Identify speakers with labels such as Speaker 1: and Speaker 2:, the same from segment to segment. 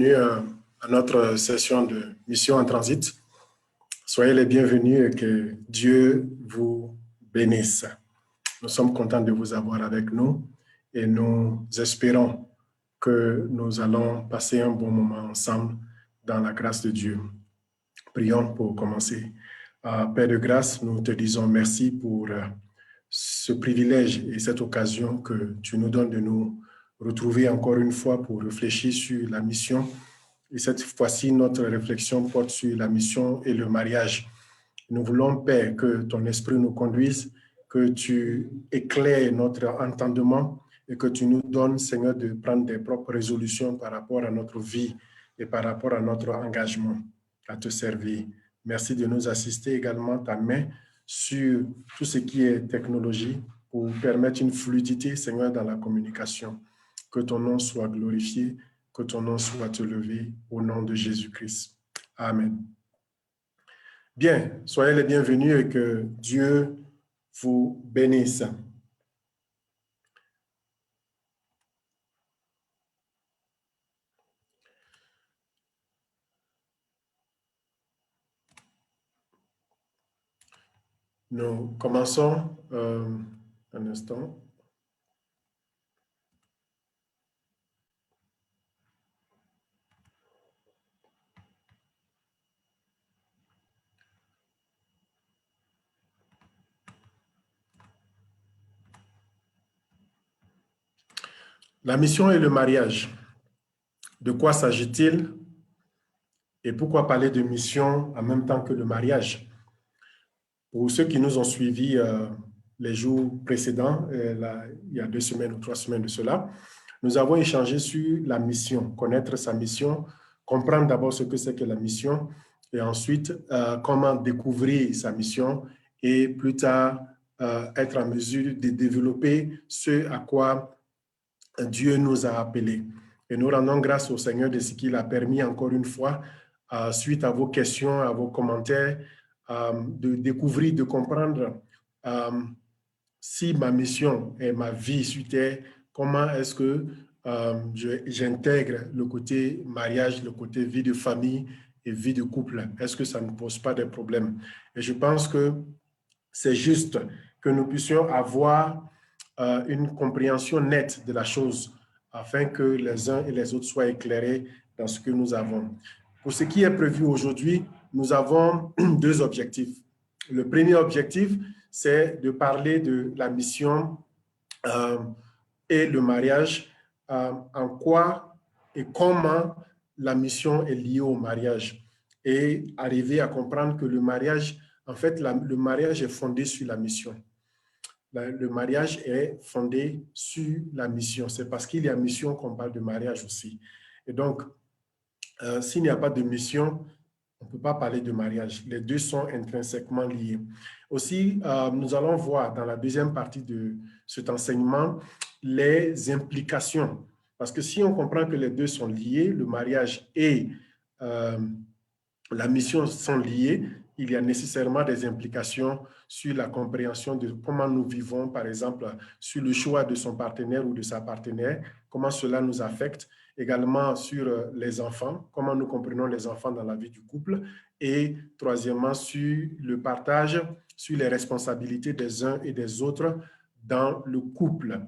Speaker 1: bienvenue à notre session de Mission en Transit. Soyez les bienvenus et que Dieu vous bénisse. Nous sommes contents de vous avoir avec nous et nous espérons que nous allons passer un bon moment ensemble dans la grâce de Dieu. Prions pour commencer. Père de grâce, nous te disons merci pour ce privilège et cette occasion que tu nous donnes de nous retrouver encore une fois pour réfléchir sur la mission. Et cette fois-ci, notre réflexion porte sur la mission et le mariage. Nous voulons, Père, que ton esprit nous conduise, que tu éclaires notre entendement et que tu nous donnes, Seigneur, de prendre des propres résolutions par rapport à notre vie et par rapport à notre engagement à te servir. Merci de nous assister également, ta main, sur tout ce qui est technologie pour permettre une fluidité, Seigneur, dans la communication. Que ton nom soit glorifié, que ton nom soit élevé au nom de Jésus-Christ. Amen. Bien, soyez les bienvenus et que Dieu vous bénisse. Nous commençons un instant. La mission et le mariage. De quoi s'agit-il et pourquoi parler de mission en même temps que le mariage? Pour ceux qui nous ont suivis les jours précédents, il y a 2 semaines ou 3 semaines de cela, nous avons échangé sur la mission, connaître sa mission, comprendre d'abord ce que c'est que la mission et ensuite comment découvrir sa mission et plus tard être en mesure de développer ce à quoi Dieu nous a appelés. Et nous rendons grâce au Seigneur de ce qu'il a permis encore une fois, suite à vos questions, à vos commentaires, de découvrir, de comprendre si ma mission et ma vie sur terre, comment est-ce que j'intègre le côté mariage, le côté vie de famille et vie de couple. Est-ce que ça ne pose pas de problème? Et je pense que c'est juste que nous puissions avoir une compréhension nette de la chose afin que les uns et les autres soient éclairés dans ce que nous avons. Pour ce qui est prévu aujourd'hui, nous avons 2 objectifs. Le premier objectif, c'est de parler de la mission et le mariage, en quoi et comment la mission est liée au mariage et arriver à comprendre que le mariage, en fait, le mariage est fondé sur la mission. Le mariage est fondé sur la mission. C'est parce qu'il y a mission qu'on parle de mariage aussi. Et donc, s'il n'y a pas de mission, on ne peut pas parler de mariage. Les deux sont intrinsèquement liés. Aussi, nous allons voir dans la deuxième partie de cet enseignement les implications. Parce que si on comprend que les deux sont liés, le mariage et la mission sont liées, il y a nécessairement des implications sur la compréhension de comment nous vivons, par exemple, sur le choix de son partenaire ou de sa partenaire, comment cela nous affecte, également sur les enfants, comment nous comprenons les enfants dans la vie du couple, et troisièmement, sur le partage, sur les responsabilités des uns et des autres dans le couple.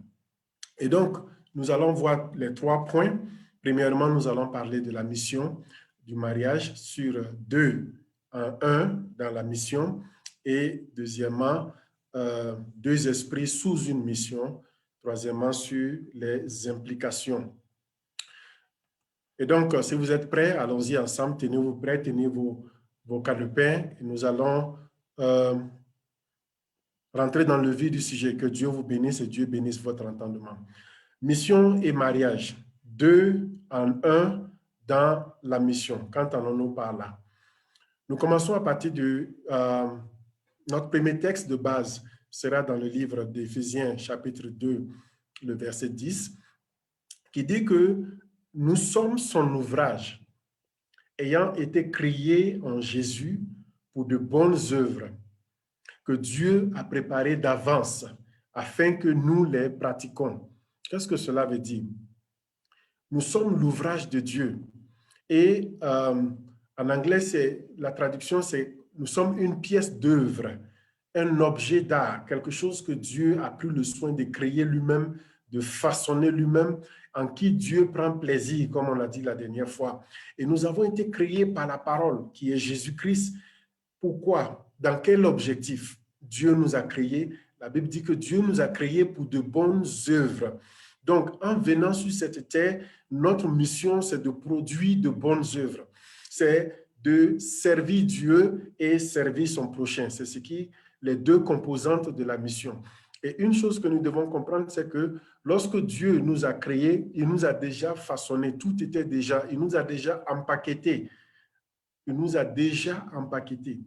Speaker 1: Et donc, nous allons voir les 3 points. Premièrement, nous allons parler de la mission du mariage sur 1 dans la mission et deuxièmement, 2 esprits sous une mission, troisièmement, sur les implications. Et donc, si vous êtes prêts, allons-y ensemble, tenez-vous prêts, tenez vos calepins et nous allons rentrer dans le vif du sujet. Que Dieu vous bénisse et Dieu bénisse votre entendement. Mission et mariage, 2 en 1 dans la mission. Quand allons-nous par là? Nous commençons à partir de notre premier texte de base sera dans le livre d'Éphésiens, chapitre 2, le verset 10, qui dit que nous sommes son ouvrage, ayant été créés en Jésus pour de bonnes œuvres, que Dieu a préparées d'avance afin que nous les pratiquions. Qu'est-ce que cela veut dire? Nous sommes l'ouvrage de Dieu. Et en anglais, la traduction, c'est « nous sommes une pièce d'œuvre », un objet d'art, quelque chose que Dieu a pris le soin de créer lui-même, de façonner lui-même, en qui Dieu prend plaisir, comme on l'a dit la dernière fois. Et nous avons été créés par la parole, qui est Jésus-Christ. Pourquoi? Dans quel objectif Dieu nous a créés? La Bible dit que Dieu nous a créés pour de bonnes œuvres. Donc, en venant sur cette terre, notre mission, c'est de produire de bonnes œuvres. C'est de servir Dieu et servir son prochain. C'est ce qui les deux composantes de la mission. Et une chose que nous devons comprendre, c'est que lorsque Dieu nous a créés, il nous a déjà façonné, tout était déjà, il nous a déjà empaqueté. Il nous a déjà empaqueté.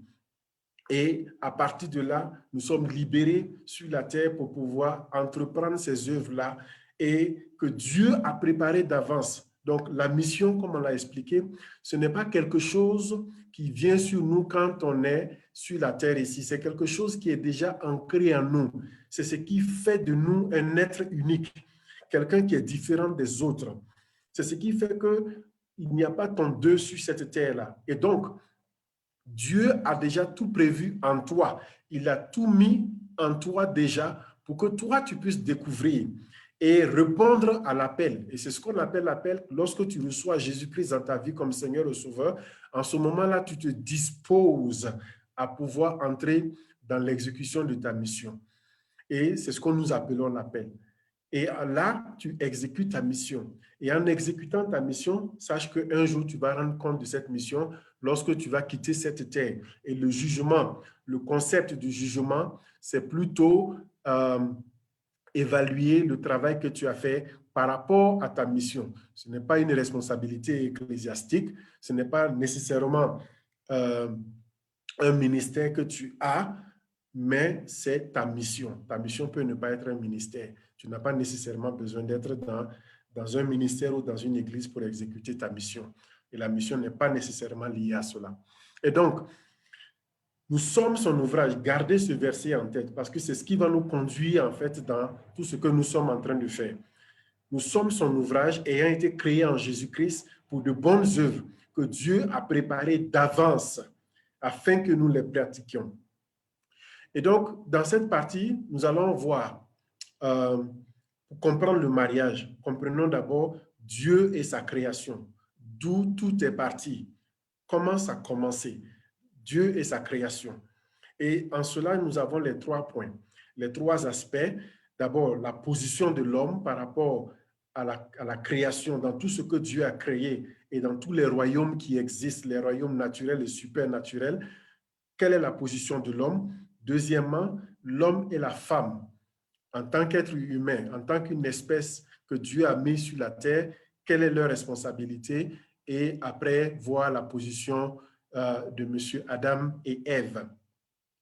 Speaker 1: Et à partir de là, nous sommes libérés sur la terre pour pouvoir entreprendre ces œuvres-là et que Dieu a préparé d'avance. Donc, la mission, comme on l'a expliqué, ce n'est pas quelque chose qui vient sur nous quand on est sur la terre ici. C'est quelque chose qui est déjà ancré en nous. C'est ce qui fait de nous un être unique, quelqu'un qui est différent des autres. C'est ce qui fait qu'il n'y a pas ton deux sur cette terre-là. Et donc, Dieu a déjà tout prévu en toi. Il a tout mis en toi déjà pour que toi, tu puisses découvrir et répondre à l'appel. Et c'est ce qu'on appelle l'appel lorsque tu reçois Jésus-Christ dans ta vie comme Seigneur et Sauveur. En ce moment-là, tu te disposes à pouvoir entrer dans l'exécution de ta mission. Et c'est ce que nous appelons l'appel. Et là, tu exécutes ta mission. Et en exécutant ta mission, sache qu'un jour, tu vas rendre compte de cette mission lorsque tu vas quitter cette terre. Et le jugement, le concept du jugement, c'est plutôt évaluer le travail que tu as fait par rapport à ta mission. Ce n'est pas une responsabilité ecclésiastique, ce n'est pas nécessairement un ministère que tu as, mais c'est ta mission. Ta mission peut ne pas être un ministère. Tu n'as pas nécessairement besoin d'être dans un ministère ou dans une église pour exécuter ta mission. Et la mission n'est pas nécessairement liée à cela. Et donc, nous sommes son ouvrage. Gardez ce verset en tête parce que c'est ce qui va nous conduire en fait dans tout ce que nous sommes en train de faire. Nous sommes son ouvrage ayant été créé en Jésus-Christ pour de bonnes œuvres que Dieu a préparées d'avance afin que nous les pratiquions. Et donc, dans cette partie, nous allons voir, pour comprendre le mariage, comprenons d'abord Dieu et sa création, d'où tout est parti, comment ça a commencé, Dieu et sa création. Et en cela, nous avons les 3 points, les 3 aspects. D'abord, la position de l'homme par rapport à la création, dans tout ce que Dieu a créé et dans tous les royaumes qui existent, les royaumes naturels et supernaturels. Quelle est la position de l'homme? Deuxièmement, l'homme et la femme, en tant qu'être humain, en tant qu'une espèce que Dieu a mise sur la terre, quelle est leur responsabilité? Et après, voir la position de M. Adam et Ève.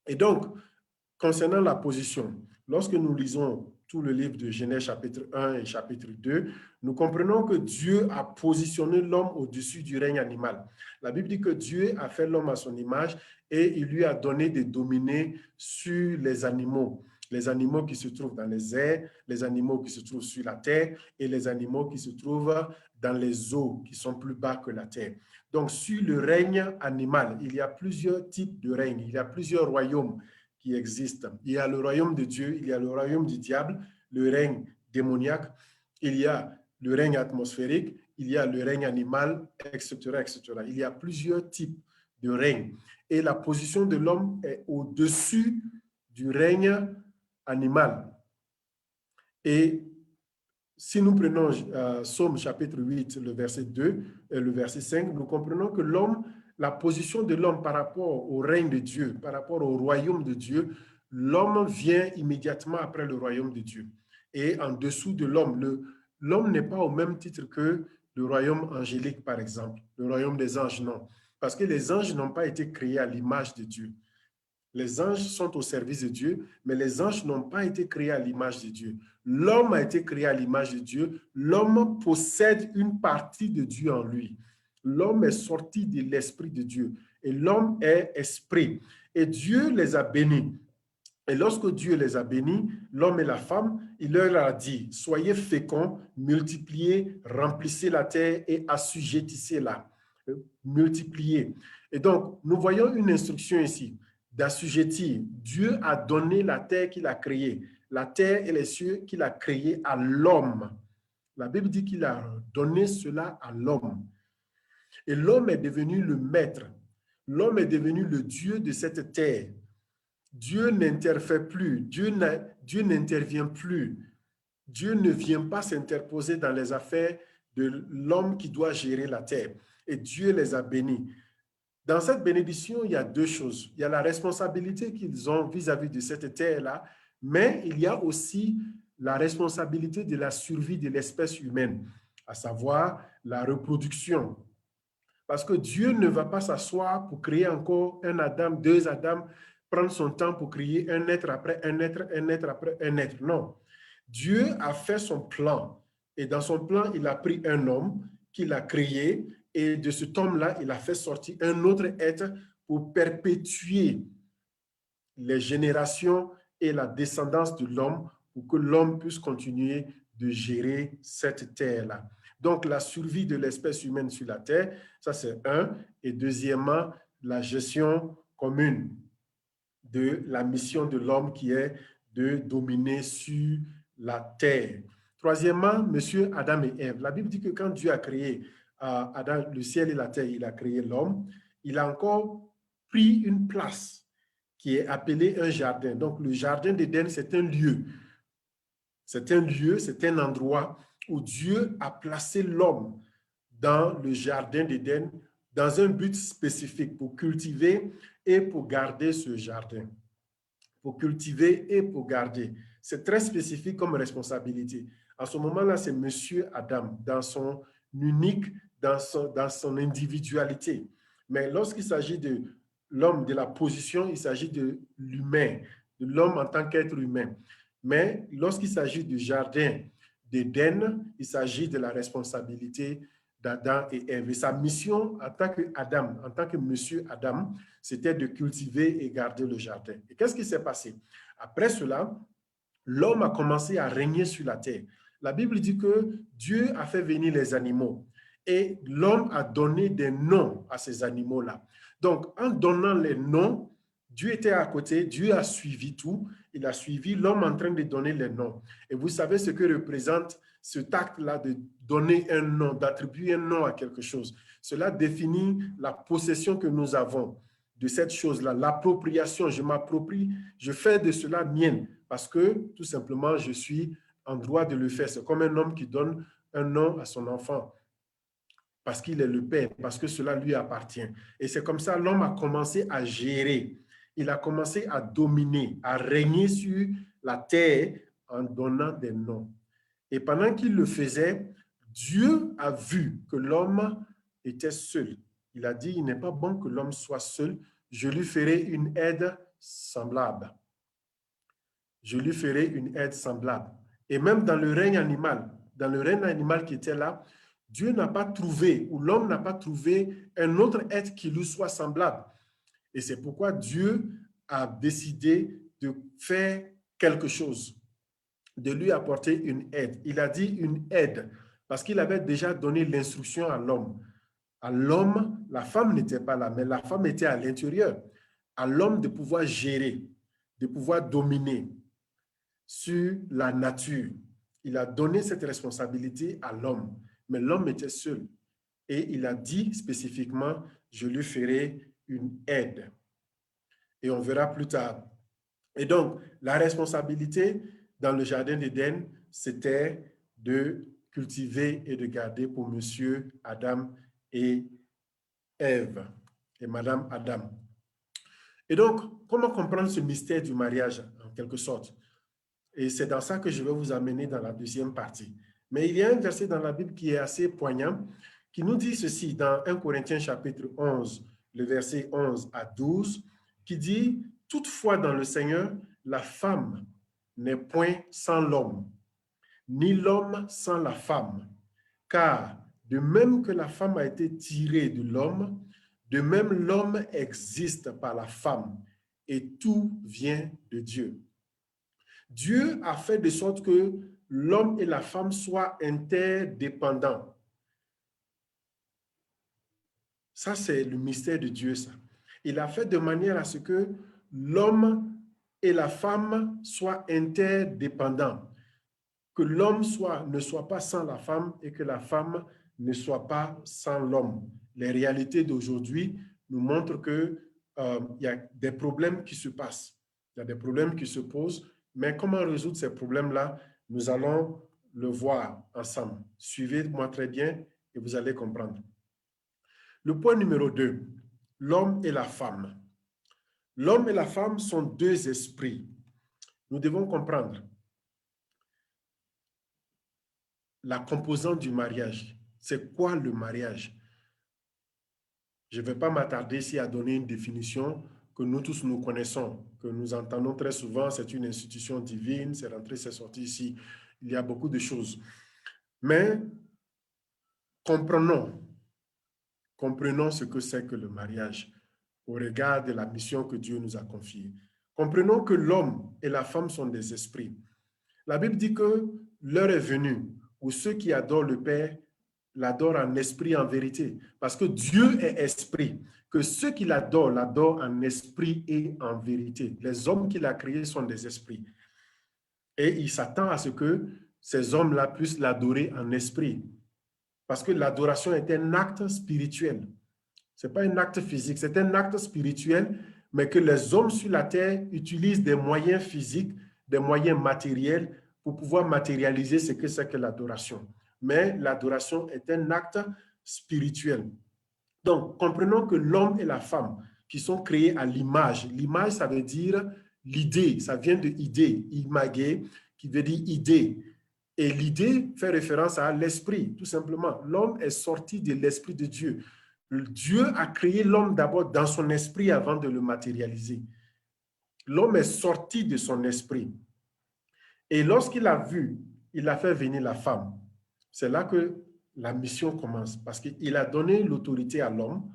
Speaker 1: Et donc, concernant la position, lorsque nous lisons tout le livre de Genèse chapitre 1 et chapitre 2, nous comprenons que Dieu a positionné l'homme au-dessus du règne animal. La Bible dit que Dieu a fait l'homme à son image et il lui a donné de dominer sur les animaux qui se trouvent dans les airs, les animaux qui se trouvent sur la terre et les animaux qui se trouvent dans les eaux qui sont plus bas que la terre. Donc, sur le règne animal, il y a plusieurs types de règnes, il y a plusieurs royaumes qui existent. Il y a le royaume de Dieu, il y a le royaume du diable, le règne démoniaque, il y a le règne atmosphérique, il y a le règne animal, etc., etc. Il y a plusieurs types de règnes. Et la position de l'homme est au-dessus du règne animal. Et si nous prenons Psaume chapitre 8, le verset 2 et le verset 5, nous comprenons que l'homme, la position de l'homme par rapport au règne de Dieu, par rapport au royaume de Dieu, l'homme vient immédiatement après le royaume de Dieu. Et en dessous de l'homme, l'homme n'est pas au même titre que le royaume angélique, par exemple, le royaume des anges, non. Parce que les anges n'ont pas été créés à l'image de Dieu. Les anges sont au service de Dieu, mais les anges n'ont pas été créés à l'image de Dieu. L'homme a été créé à l'image de Dieu. L'homme possède une partie de Dieu en lui. L'homme est sorti de l'esprit de Dieu et l'homme est esprit. Et Dieu les a bénis. Et lorsque Dieu les a bénis, l'homme et la femme, il leur a dit, soyez féconds, multipliez, remplissez la terre et assujettissez-la. multiplier. Et donc, nous voyons une instruction ici d'assujettir. Dieu a donné la terre qu'il a créée, la terre et les cieux qu'il a créés à l'homme. La Bible dit qu'il a donné cela à l'homme. Et l'homme est devenu le maître. L'homme est devenu le Dieu de cette terre. Dieu n'interfère plus. Dieu n'intervient plus. Dieu ne vient pas s'interposer dans les affaires de l'homme qui doit gérer la terre. Et Dieu les a bénis. Dans cette bénédiction, il y a deux choses. Il y a la responsabilité qu'ils ont vis-à-vis de cette terre-là, mais il y a aussi la responsabilité de la survie de l'espèce humaine, à savoir la reproduction. Parce que Dieu ne va pas s'asseoir pour créer encore un Adam, deux Adam, prendre son temps pour créer un être après un être, un être après un être. Non. Dieu a fait son plan. Et dans son plan, il a pris un homme qu'il a créé. Et de cet homme-là, il a fait sortir un autre être pour perpétuer les générations et la descendance de l'homme pour que l'homme puisse continuer de gérer cette terre-là. Donc, la survie de l'espèce humaine sur la terre, ça c'est un. Et deuxièmement, la gestion commune de la mission de l'homme qui est de dominer sur la terre. Troisièmement, monsieur Adam et Ève. La Bible dit que quand Dieu a créé Adam, le ciel et la terre, il a créé l'homme, il a encore pris une place qui est appelée un jardin. Donc, le jardin d'Éden, c'est un lieu. C'est un lieu, c'est un endroit où Dieu a placé l'homme dans le jardin d'Éden dans un but spécifique pour cultiver et pour garder ce jardin. Pour cultiver et pour garder. C'est très spécifique comme responsabilité. En ce moment-là, c'est monsieur Adam dans son unique, dans son individualité. Mais lorsqu'il s'agit de l'homme, de la position, il s'agit de l'humain, de l'homme en tant qu'être humain. Mais lorsqu'il s'agit du jardin d'Éden, il s'agit de la responsabilité d'Adam et Ève. Et sa mission en tant qu'Adam, en tant que monsieur Adam, c'était de cultiver et garder le jardin. Et qu'est-ce qui s'est passé? Après cela, l'homme a commencé à régner sur la terre. La Bible dit que Dieu a fait venir les animaux et l'homme a donné des noms à ces animaux-là. Donc, en donnant les noms, Dieu était à côté, Dieu a suivi tout, il a suivi l'homme en train de donner les noms. Et vous savez ce que représente cet acte-là de donner un nom, d'attribuer un nom à quelque chose. Cela définit la possession que nous avons de cette chose-là, l'appropriation. Je m'approprie, je fais de cela mienne parce que tout simplement, je suis en droit de le faire. C'est comme un homme qui donne un nom à son enfant parce qu'il est le père, parce que cela lui appartient. Et c'est comme ça l'homme a commencé à gérer. Il a commencé à dominer, à régner sur la terre en donnant des noms. Et pendant qu'il le faisait, Dieu a vu que l'homme était seul. Il a dit, il n'est pas bon que l'homme soit seul, je lui ferai une aide semblable. Je lui ferai une aide semblable. Et même dans le règne animal qui était là, Dieu n'a pas trouvé, ou l'homme n'a pas trouvé un autre être qui lui soit semblable. Et c'est pourquoi Dieu a décidé de faire quelque chose, de lui apporter une aide. Il a dit une aide, parce qu'il avait déjà donné l'instruction à l'homme. À l'homme, la femme n'était pas là, mais la femme était à l'intérieur. À l'homme de pouvoir gérer, de pouvoir dominer sur la nature. Il a donné cette responsabilité à l'homme, mais l'homme était seul. Et il a dit spécifiquement, je lui ferai une aide. Et on verra plus tard. Et donc, la responsabilité dans le jardin d'Éden, c'était de cultiver et de garder pour monsieur Adam et Ève et madame Adam. Et donc, comment comprendre ce mystère du mariage, en quelque sorte? Et c'est dans ça que je vais vous amener dans la deuxième partie. Mais il y a un verset dans la Bible qui est assez poignant, qui nous dit ceci dans 1 Corinthiens chapitre 11, le verset 11 à 12, qui dit, « Toutefois dans le Seigneur, la femme n'est point sans l'homme, ni l'homme sans la femme. Car de même que la femme a été tirée de l'homme, de même l'homme existe par la femme, et tout vient de Dieu. » Dieu a fait de sorte que l'homme et la femme soient interdépendants. Ça, c'est le mystère de Dieu, ça. Il a fait de manière à ce que l'homme et la femme soient interdépendants, que l'homme ne soit pas sans la femme et que la femme ne soit pas sans l'homme. Les réalités d'aujourd'hui nous montrent que il y a des problèmes qui se passent, il y a des problèmes qui se posent, mais comment résoudre ces problèmes-là? Nous allons le voir ensemble. Suivez-moi très bien et vous allez comprendre. Le point numéro 2, l'homme et la femme. L'homme et la femme sont deux esprits. Nous devons comprendre la composante du mariage. C'est quoi le mariage? Je ne vais pas m'attarder ici à donner une définition que nous tous nous connaissons, que nous entendons très souvent, c'est une institution divine, c'est rentré, c'est sorti ici. Il y a beaucoup de choses. Mais comprenons ce que c'est que le mariage au regard de la mission que Dieu nous a confiée. Comprenons que l'homme et la femme sont des esprits. La Bible dit que l'heure est venue où ceux qui adorent le Père l'adorent en esprit et en vérité. Parce que Dieu est esprit. Que ceux qui l'adorent en esprit et en vérité. Les hommes qu'il a créés sont des esprits. Et il s'attend à ce que ces hommes-là puissent l'adorer en esprit. Parce que l'adoration est un acte spirituel. Ce n'est pas un acte physique, c'est un acte spirituel, mais que les hommes sur la terre utilisent des moyens physiques, des moyens matériels pour pouvoir matérialiser ce que c'est que l'adoration. Mais l'adoration est un acte spirituel. Donc, comprenons que l'homme et la femme qui sont créés à l'image, l'image, ça veut dire l'idée, ça vient de idée, imagé, qui veut dire idée. Et l'idée fait référence à l'esprit, tout simplement. L'homme est sorti de l'esprit de Dieu. Dieu a créé l'homme d'abord dans son esprit avant de le matérialiser. L'homme est sorti de son esprit. Et lorsqu'il a vu, il a fait venir la femme. C'est là que la mission commence, parce qu'il a donné l'autorité à l'homme,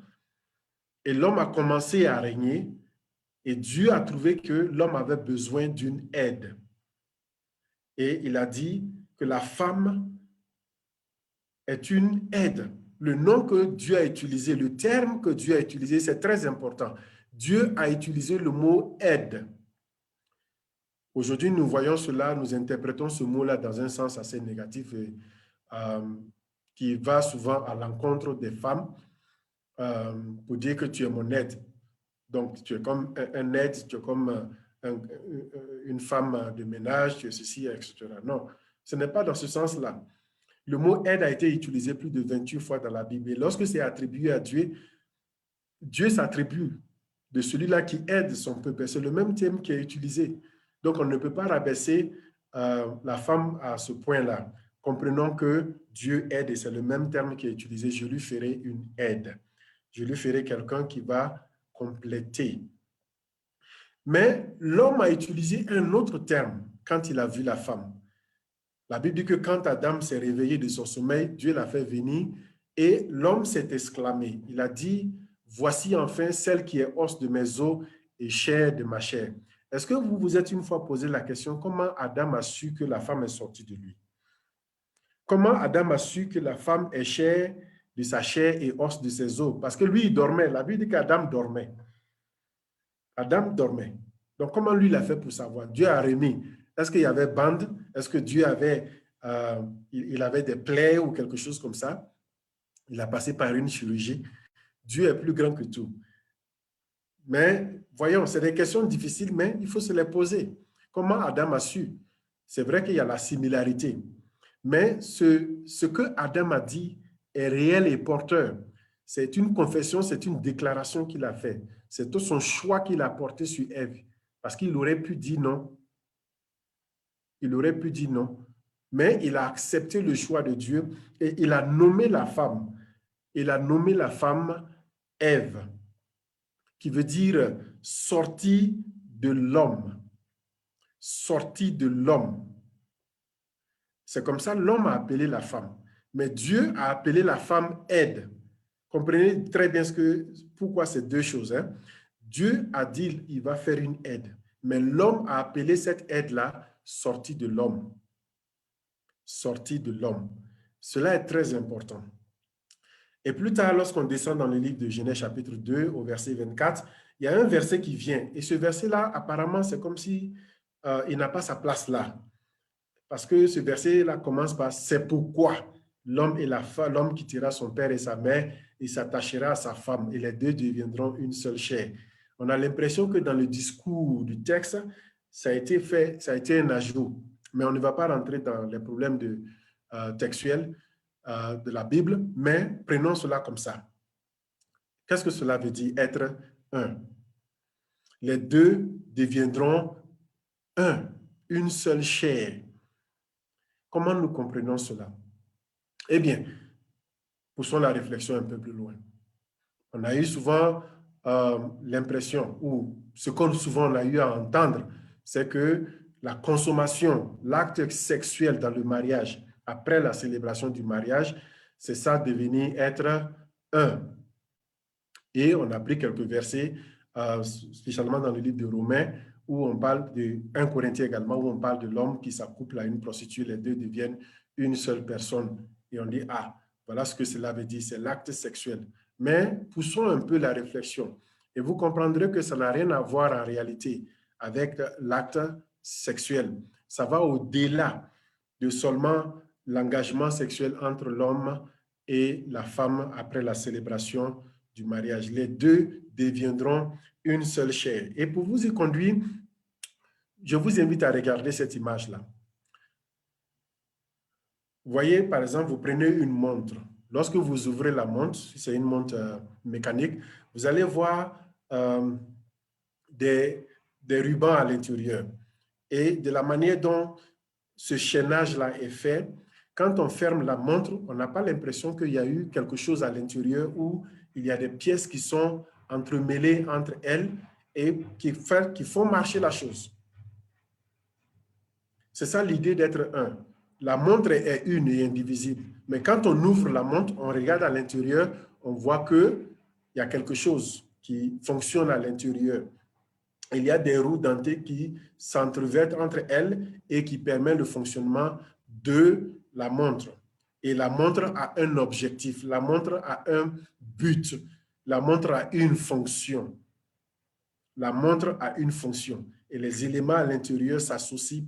Speaker 1: et l'homme a commencé à régner, et Dieu a trouvé que l'homme avait besoin d'une aide. Et il a dit que la femme est une aide. Le nom que Dieu a utilisé, le terme que Dieu a utilisé, c'est très important. Dieu a utilisé le mot aide. Aujourd'hui, nous voyons cela, nous interprétons ce mot-là dans un sens assez négatif et, qui va souvent à l'encontre des femmes pour dire que tu es mon aide. Donc, tu es comme un aide, tu es comme une femme de ménage, tu es ceci, etc. Non, ce n'est pas dans ce sens-là. Le mot aide a été utilisé plus de 28 fois dans la Bible. Et lorsque c'est attribué à Dieu, Dieu s'attribue de celui-là qui aide son peuple. C'est le même terme qui est utilisé. Donc, on ne peut pas rabaisser la femme à ce point-là. Comprenons que Dieu aide et c'est le même terme qui est utilisé. Je lui ferai une aide. Je lui ferai quelqu'un qui va compléter. Mais l'homme a utilisé un autre terme quand il a vu la femme. La Bible dit que quand Adam s'est réveillé de son sommeil, Dieu l'a fait venir et l'homme s'est exclamé. Il a dit, voici enfin celle qui est os de mes os et chair de ma chair. Est-ce que vous vous êtes une fois posé la question, comment Adam a su que la femme est sortie de lui? Comment Adam a su que la femme est chair de sa chair et os de ses os? Parce que lui, il dormait. La Bible dit qu'Adam dormait. Adam dormait. Donc, comment lui l'a fait pour savoir? Dieu a remis. Est-ce qu'il y avait bande? Est-ce que Dieu avait, il avait des plaies ou quelque chose comme ça? Il a passé par une chirurgie. Dieu est plus grand que tout. Mais voyons, c'est des questions difficiles, mais il faut se les poser. Comment Adam a su? C'est vrai qu'il y a la similarité. Mais ce que Adam a dit est réel et porteur. C'est une confession, c'est une déclaration qu'il a faite. C'est tout son choix qu'il a porté sur Ève. Parce qu'il aurait pu dire non. Il aurait pu dire non. Mais il a accepté le choix de Dieu et il a nommé la femme. Il a nommé la femme Ève, qui veut dire sortie de l'homme. Sortie de l'homme. C'est comme ça l'homme a appelé la femme. Mais Dieu a appelé la femme aide. Comprenez très bien pourquoi ces deux choses. Hein? Dieu a dit qu'il va faire une aide. Mais l'homme a appelé cette aide-là sortie de l'homme. Sortie de l'homme. Cela est très important. Et plus tard, lorsqu'on descend dans le livre de Genèse chapitre 2, au verset 24, il y a un verset qui vient. Et ce verset-là, apparemment, c'est comme si il n'a pas sa place là. Parce que ce verset-là commence par « C'est pourquoi l'homme et la femme, l'homme quittera son père et sa mère et s'attachera à sa femme, et les deux deviendront une seule chair. » On a l'impression que dans le discours du texte, ça a été fait, ça a été un ajout. Mais on ne va pas rentrer dans les problèmes textuels de la Bible, mais prenons cela comme ça. Qu'est-ce que cela veut dire, être un? Les deux deviendront un, une seule chair. Comment nous comprenons cela? Eh bien, poussons la réflexion un peu plus loin. On a eu souvent l'impression, ou ce qu'on souvent on a eu à entendre, c'est que la consommation, l'acte sexuel dans le mariage, après la célébration du mariage, c'est ça devenir être un. Et on a pris quelques versets, spécialement dans le livre de Romains, où on parle de 1 Corinthiens également, où on parle de l'homme qui s'accouple à une prostituée, les deux deviennent une seule personne. Et on dit, ah, voilà ce que cela veut dire, c'est l'acte sexuel. Mais poussons un peu la réflexion et vous comprendrez que ça n'a rien à voir en réalité avec l'acte sexuel. Ça va au-delà de seulement l'engagement sexuel entre l'homme et la femme après la célébration du mariage. Les deux deviendront une seule chair. Et pour vous y conduire, je vous invite à regarder cette image-là. Vous voyez, par exemple, vous prenez une montre. Lorsque vous ouvrez la montre, si c'est une montre mécanique, vous allez voir des rubans à l'intérieur. Et de la manière dont ce chaînage-là est fait, quand on ferme la montre, on n'a pas l'impression qu'il y a eu quelque chose à l'intérieur où il y a des pièces qui sont entremêlées entre elles et qui font marcher la chose. C'est ça l'idée d'être un. La montre est une et indivisible. Mais quand on ouvre la montre, on regarde à l'intérieur, on voit qu'il y a quelque chose qui fonctionne à l'intérieur. Il y a des roues dentées qui s'entrevertent entre elles et qui permettent le fonctionnement de la montre. Et la montre a un objectif, la montre a un but, la montre a une fonction. La montre a une fonction et les éléments à l'intérieur s'associent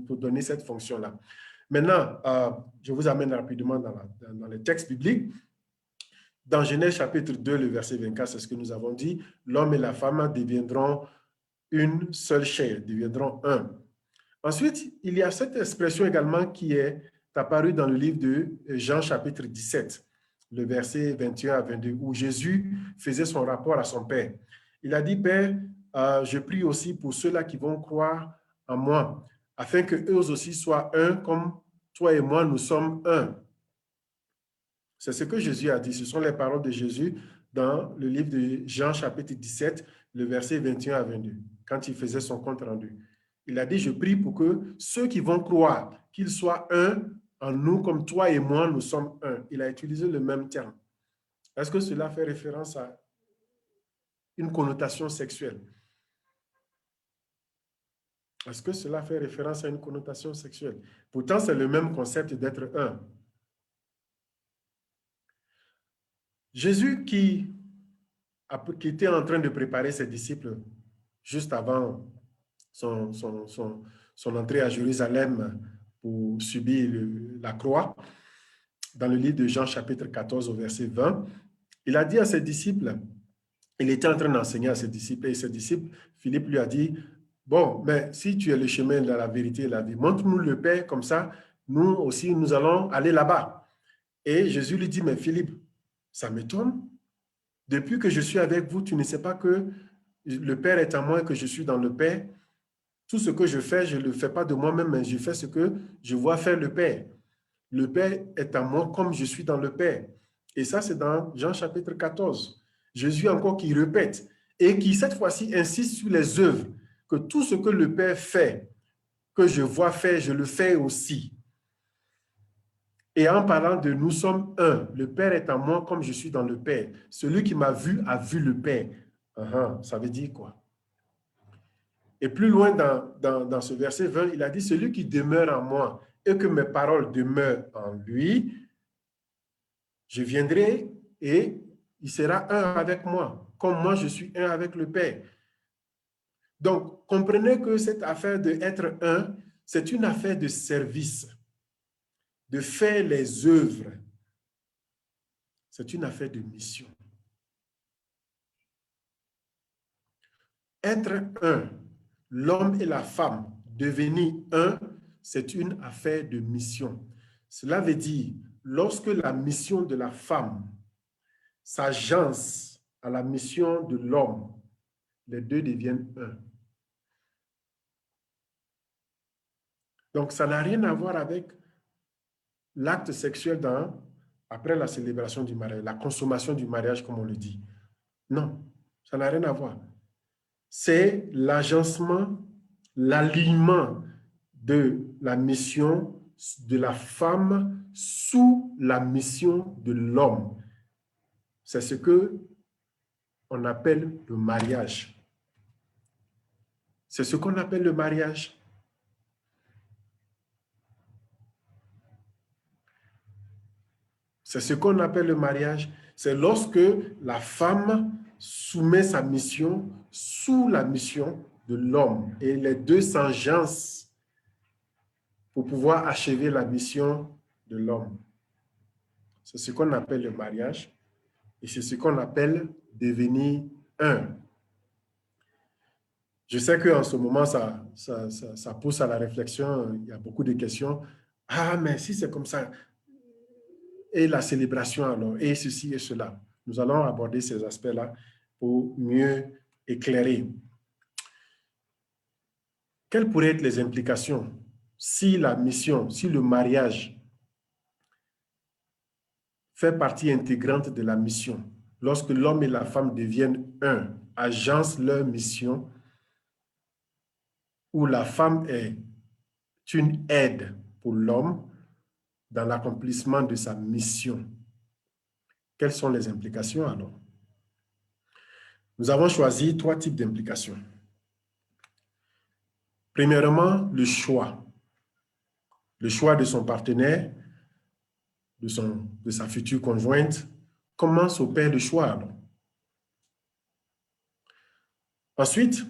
Speaker 1: pour donner cette fonction-là. Maintenant, je vous amène rapidement dans les textes bibliques. Dans Genèse chapitre 2, le verset 24, c'est ce que nous avons dit, l'homme et la femme deviendront une seule chair, deviendront un. Ensuite, il y a cette expression également qui est apparue dans le livre de Jean chapitre 17, le verset 21 à 22, où Jésus faisait son rapport à son Père. Il a dit, Père, je prie aussi pour ceux-là qui vont croire en moi, afin qu'eux aussi soient un, comme toi et moi, nous sommes un. C'est ce que Jésus a dit. Ce sont les paroles de Jésus dans le livre de Jean, chapitre 17, le verset 21 à 22, quand il faisait son compte rendu. Il a dit, je prie pour que ceux qui vont croire, qu'ils soient un en nous, comme toi et moi, nous sommes un. Il a utilisé le même terme. Est-ce que cela fait référence à une connotation sexuelle? Est-ce que cela fait référence à une connotation sexuelle? Pourtant, c'est le même concept d'être un. Jésus qui était en train de préparer ses disciples juste avant son entrée à Jérusalem pour subir la croix, dans le livre de Jean chapitre 14 au verset 20, il a dit à ses disciples, il était en train d'enseigner à ses disciples, et ses disciples, Philippe lui a dit, bon, mais si tu es le chemin de la vérité et la vie, montre-nous le Père, comme ça, nous aussi, nous allons aller là-bas. Et Jésus lui dit, mais Philippe, ça m'étonne. Depuis que je suis avec vous, tu ne sais pas que le Père est en moi et que je suis dans le Père. Tout ce que je fais, je ne le fais pas de moi-même, mais je fais ce que je vois faire le Père. Le Père est en moi comme je suis dans le Père. Et ça, c'est dans Jean chapitre 14. Jésus encore qui répète et qui, cette fois-ci, insiste sur les œuvres, que tout ce que le Père fait, que je vois faire, je le fais aussi. Et en parlant de nous sommes un, le Père est en moi comme je suis dans le Père. Celui qui m'a vu a vu le Père. Ça veut dire quoi? Et plus loin dans ce verset 20, il a dit, celui qui demeure en moi et que mes paroles demeurent en lui, je viendrai et il sera un avec moi, comme moi je suis un avec le Père. Donc, comprenez que cette affaire d'être un, c'est une affaire de service, de faire les œuvres. C'est une affaire de mission. Être un, l'homme et la femme, devenir un, c'est une affaire de mission. Cela veut dire, lorsque la mission de la femme s'agence à la mission de l'homme, les deux deviennent un. Donc, ça n'a rien à voir avec l'acte sexuel après la célébration du mariage, la consommation du mariage, comme on le dit. Non, ça n'a rien à voir. C'est l'agencement, l'alignement de la mission de la femme sous la mission de l'homme. C'est ce qu'on appelle le mariage. C'est ce qu'on appelle le mariage. C'est ce qu'on appelle le mariage. C'est lorsque la femme soumet sa mission sous la mission de l'homme et les deux s'enjancent pour pouvoir achever la mission de l'homme. C'est ce qu'on appelle le mariage et c'est ce qu'on appelle devenir un. Je sais qu'en ce moment, ça pousse à la réflexion, il y a beaucoup de questions. Ah, mais si c'est comme ça, et la célébration alors, et ceci et cela. Nous allons aborder ces aspects-là pour mieux éclairer. Quelles pourraient être les implications si la mission, si le mariage fait partie intégrante de la mission, lorsque l'homme et la femme deviennent un, agencent leur mission, où la femme est une aide pour l'homme dans l'accomplissement de sa mission. Quelles sont les implications alors? Nous avons choisi 3 types d'implications. Premièrement, le choix. Le choix de son partenaire, de sa future conjointe. Comment s'opère le choix alors? Ensuite,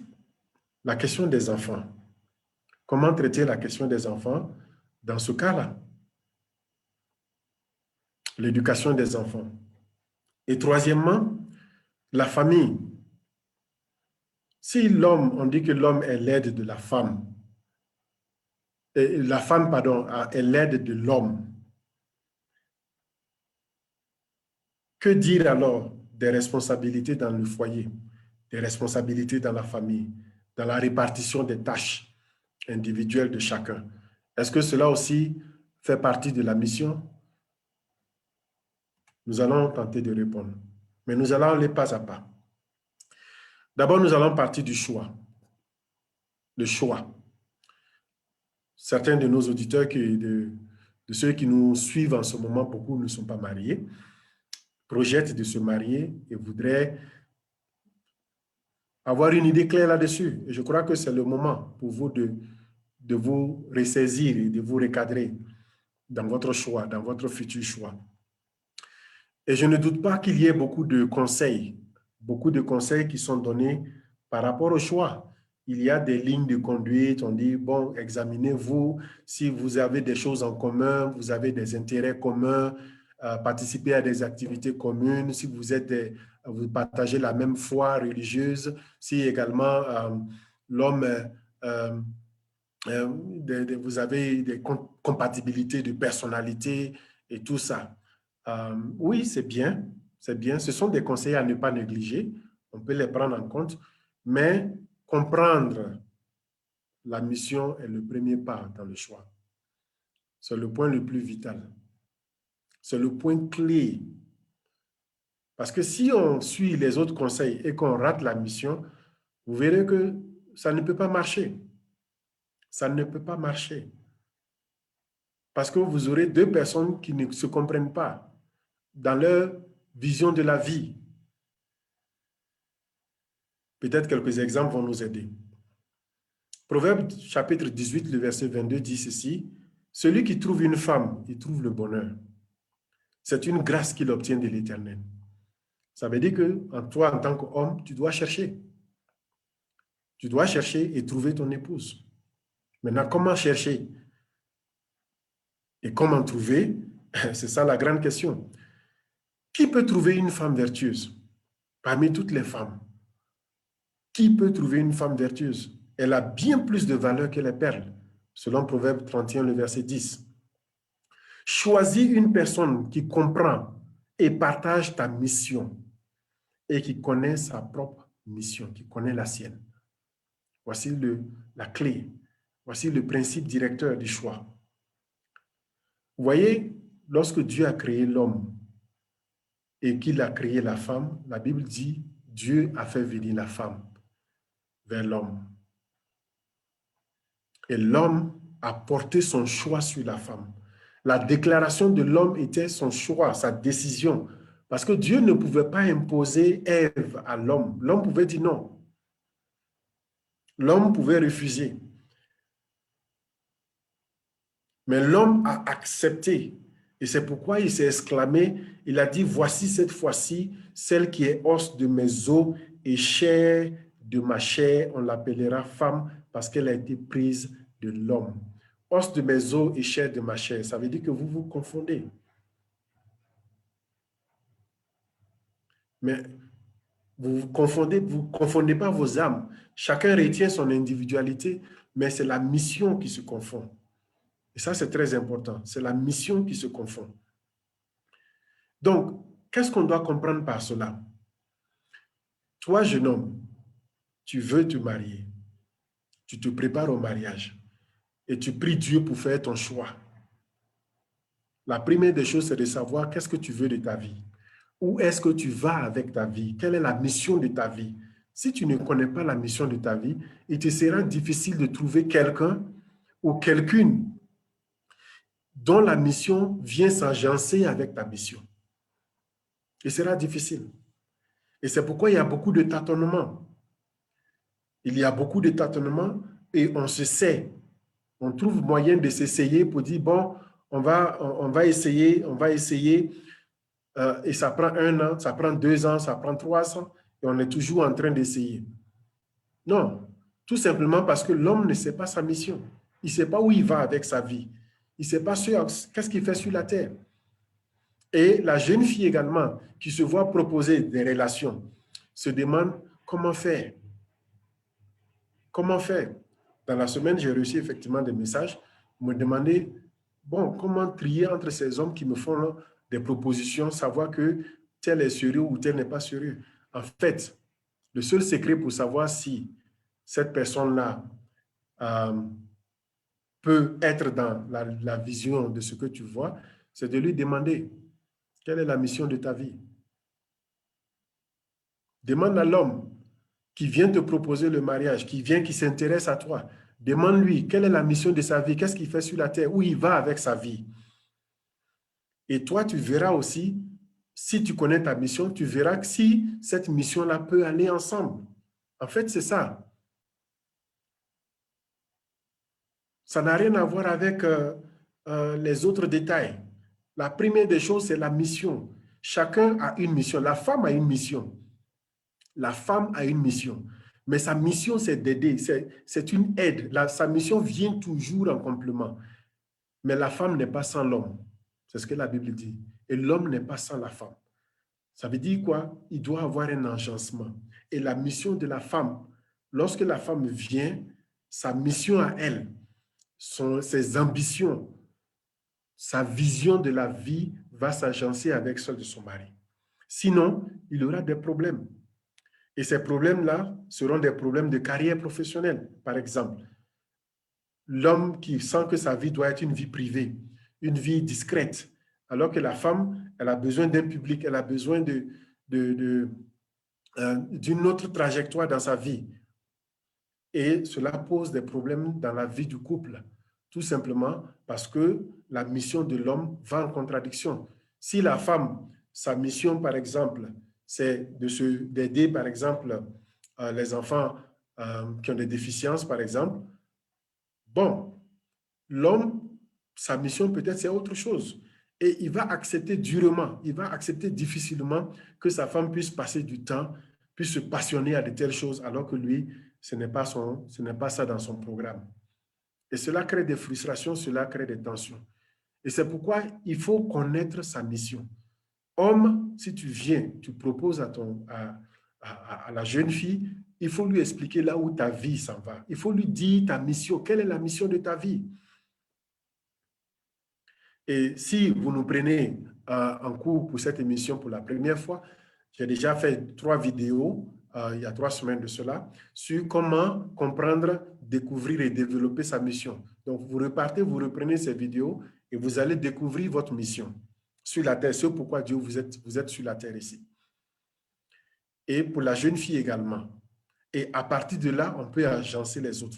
Speaker 1: la question des enfants. Comment traiter la question des enfants dans ce cas-là? L'éducation des enfants. Et troisièmement, la famille. Si l'homme, on dit que l'homme est l'aide de la femme, la femme, pardon, est l'aide de l'homme, que dire alors des responsabilités dans le foyer, des responsabilités dans la famille, dans la répartition des tâches individuelles de chacun? Est-ce que cela aussi fait partie de la mission? Nous allons tenter de répondre, mais nous allons aller pas à pas. D'abord, nous allons partir du choix. Le choix. Certains de nos auditeurs, de ceux qui nous suivent en ce moment, beaucoup ne sont pas mariés, projettent de se marier et voudraient avoir une idée claire là-dessus. Et je crois que c'est le moment pour vous de vous ressaisir et de vous recadrer dans votre choix, dans votre futur choix. Et je ne doute pas qu'il y ait beaucoup de conseils qui sont donnés par rapport au choix. Il y a des lignes de conduite, on dit, bon, examinez-vous, si vous avez des choses en commun, vous avez des intérêts communs, participez à des activités communes, si vous partagez la même foi religieuse, si également l'homme, vous avez des compatibilités de personnalité et tout ça. Oui, c'est bien, c'est bien. Ce sont des conseils à ne pas négliger. On peut les prendre en compte, mais comprendre la mission est le premier pas dans le choix. C'est le point le plus vital. C'est le point clé. Parce que si on suit les autres conseils et qu'on rate la mission, vous verrez que ça ne peut pas marcher. Ça ne peut pas marcher. Parce que vous aurez deux personnes qui ne se comprennent pas dans leur vision de la vie. Peut-être quelques exemples vont nous aider. Proverbe chapitre 18, le verset 22 dit ceci: « Celui qui trouve une femme, il trouve le bonheur. C'est une grâce qu'il obtient de l'Éternel. Ça veut dire que toi, en tant qu'homme, tu dois chercher. Tu dois chercher et trouver ton épouse. Maintenant, comment chercher et comment trouver? C'est ça la grande question. Qui peut trouver une femme vertueuse parmi toutes les femmes? Qui peut trouver une femme vertueuse? Elle a bien plus de valeur que les perles, selon Proverbe 31, le verset 10. Choisis une personne qui comprend et partage ta mission et qui connaît sa propre mission, qui connaît la sienne. Voici la clé. Voici le principe directeur du choix. Vous voyez, lorsque Dieu a créé l'homme et qu'il a créé la femme, la Bible dit, Dieu a fait venir la femme vers l'homme. Et l'homme a porté son choix sur la femme. La déclaration de l'homme était son choix, sa décision. Parce que Dieu ne pouvait pas imposer Ève à l'homme. L'homme pouvait dire non. L'homme pouvait refuser. Mais l'homme a accepté. Et c'est pourquoi il s'est exclamé, il a dit, voici cette fois-ci, celle qui est os de mes os et chair de ma chair, on l'appellera femme parce qu'elle a été prise de l'homme. Os de mes os et chair de ma chair, ça veut dire que vous vous confondez. Mais vous ne confondez pas vos âmes. Chacun retient son individualité, mais c'est la mission qui se confond. Et ça, c'est très important. C'est la mission qui se confond. Donc, qu'est-ce qu'on doit comprendre par cela? Toi, jeune homme, tu veux te marier. Tu te prépares au mariage et tu pries Dieu pour faire ton choix. La première des choses, c'est de savoir qu'est-ce que tu veux de ta vie. Où est-ce que tu vas avec ta vie? Quelle est la mission de ta vie? Si tu ne connais pas la mission de ta vie, il te sera difficile de trouver quelqu'un ou quelqu'une dont la mission vient s'agencer avec ta mission. Il sera difficile. Et c'est pourquoi il y a beaucoup de tâtonnements. Il y a beaucoup de tâtonnements et on se sait. On trouve moyen de s'essayer pour dire, bon, on va essayer, et ça prend 1 an, ça prend 2 ans, ça prend 3 ans, et on est toujours en train d'essayer. Non, tout simplement parce que l'homme ne sait pas sa mission. Il ne sait pas où il va avec sa vie. Il ne sait pas qu'est-ce qu'il fait sur la terre. Et la jeune fille également, qui se voit proposer des relations, se demande comment faire. Comment faire? Dans la semaine, j'ai reçu effectivement des messages me demander, bon, comment trier entre ces hommes qui me font des propositions, savoir que tel est sérieux ou tel n'est pas sérieux. En fait, le seul secret pour savoir si cette personne-là peut être dans la vision de ce que tu vois, c'est de lui demander quelle est la mission de ta vie. Demande à l'homme qui vient te proposer le mariage, qui s'intéresse à toi. Demande-lui quelle est la mission de sa vie, qu'est-ce qu'il fait sur la terre, où il va avec sa vie. Et toi, tu verras aussi, si tu connais ta mission, tu verras que si cette mission-là peut aller ensemble. En fait, c'est ça. Ça n'a rien à voir avec les autres détails. La première des choses, c'est la mission. Chacun a une mission. La femme a une mission. La femme a une mission. Mais sa mission, c'est d'aider. C'est une aide. Sa mission vient toujours en complément. Mais la femme n'est pas sans l'homme. C'est ce que la Bible dit. Et l'homme n'est pas sans la femme. Ça veut dire quoi? Il doit avoir un agencement. Et la mission de la femme, lorsque la femme vient, sa mission à elle, ses ambitions, sa vision de la vie va s'agencer avec celle de son mari. Sinon, il aura des problèmes. Et ces problèmes-là seront des problèmes de carrière professionnelle, par exemple. L'homme qui sent que sa vie doit être une vie privée, une vie discrète, alors que la femme, elle a besoin d'un public, elle a besoin d'une autre trajectoire dans sa vie. Et cela pose des problèmes dans la vie du couple, tout simplement parce que la mission de l'homme va en contradiction. Si la femme, sa mission, par exemple, c'est d'aider, par exemple, les enfants qui ont des déficiences, par exemple, bon, l'homme, sa mission peut-être c'est autre chose. Et il va accepter durement, il va accepter difficilement que sa femme puisse passer du temps, puisse se passionner à de telles choses, alors que lui, ce n'est pas ça dans son programme. Et cela crée des frustrations, cela crée des tensions. Et c'est pourquoi il faut connaître sa mission. Homme, si tu viens, tu proposes à la jeune fille, il faut lui expliquer là où ta vie s'en va. Il faut lui dire ta mission. Quelle est la mission de ta vie? Et si vous nous prenez en cours pour cette émission pour la première fois, j'ai déjà fait 3 vidéos, il y a 3 semaines de cela, sur comment comprendre, découvrir et développer sa mission. Donc, vous repartez, vous reprenez ces vidéos et vous allez découvrir votre mission sur la terre, ce pourquoi Dieu vous êtes sur la terre ici. Et pour la jeune fille également. Et à partir de là, on peut agencer les autres.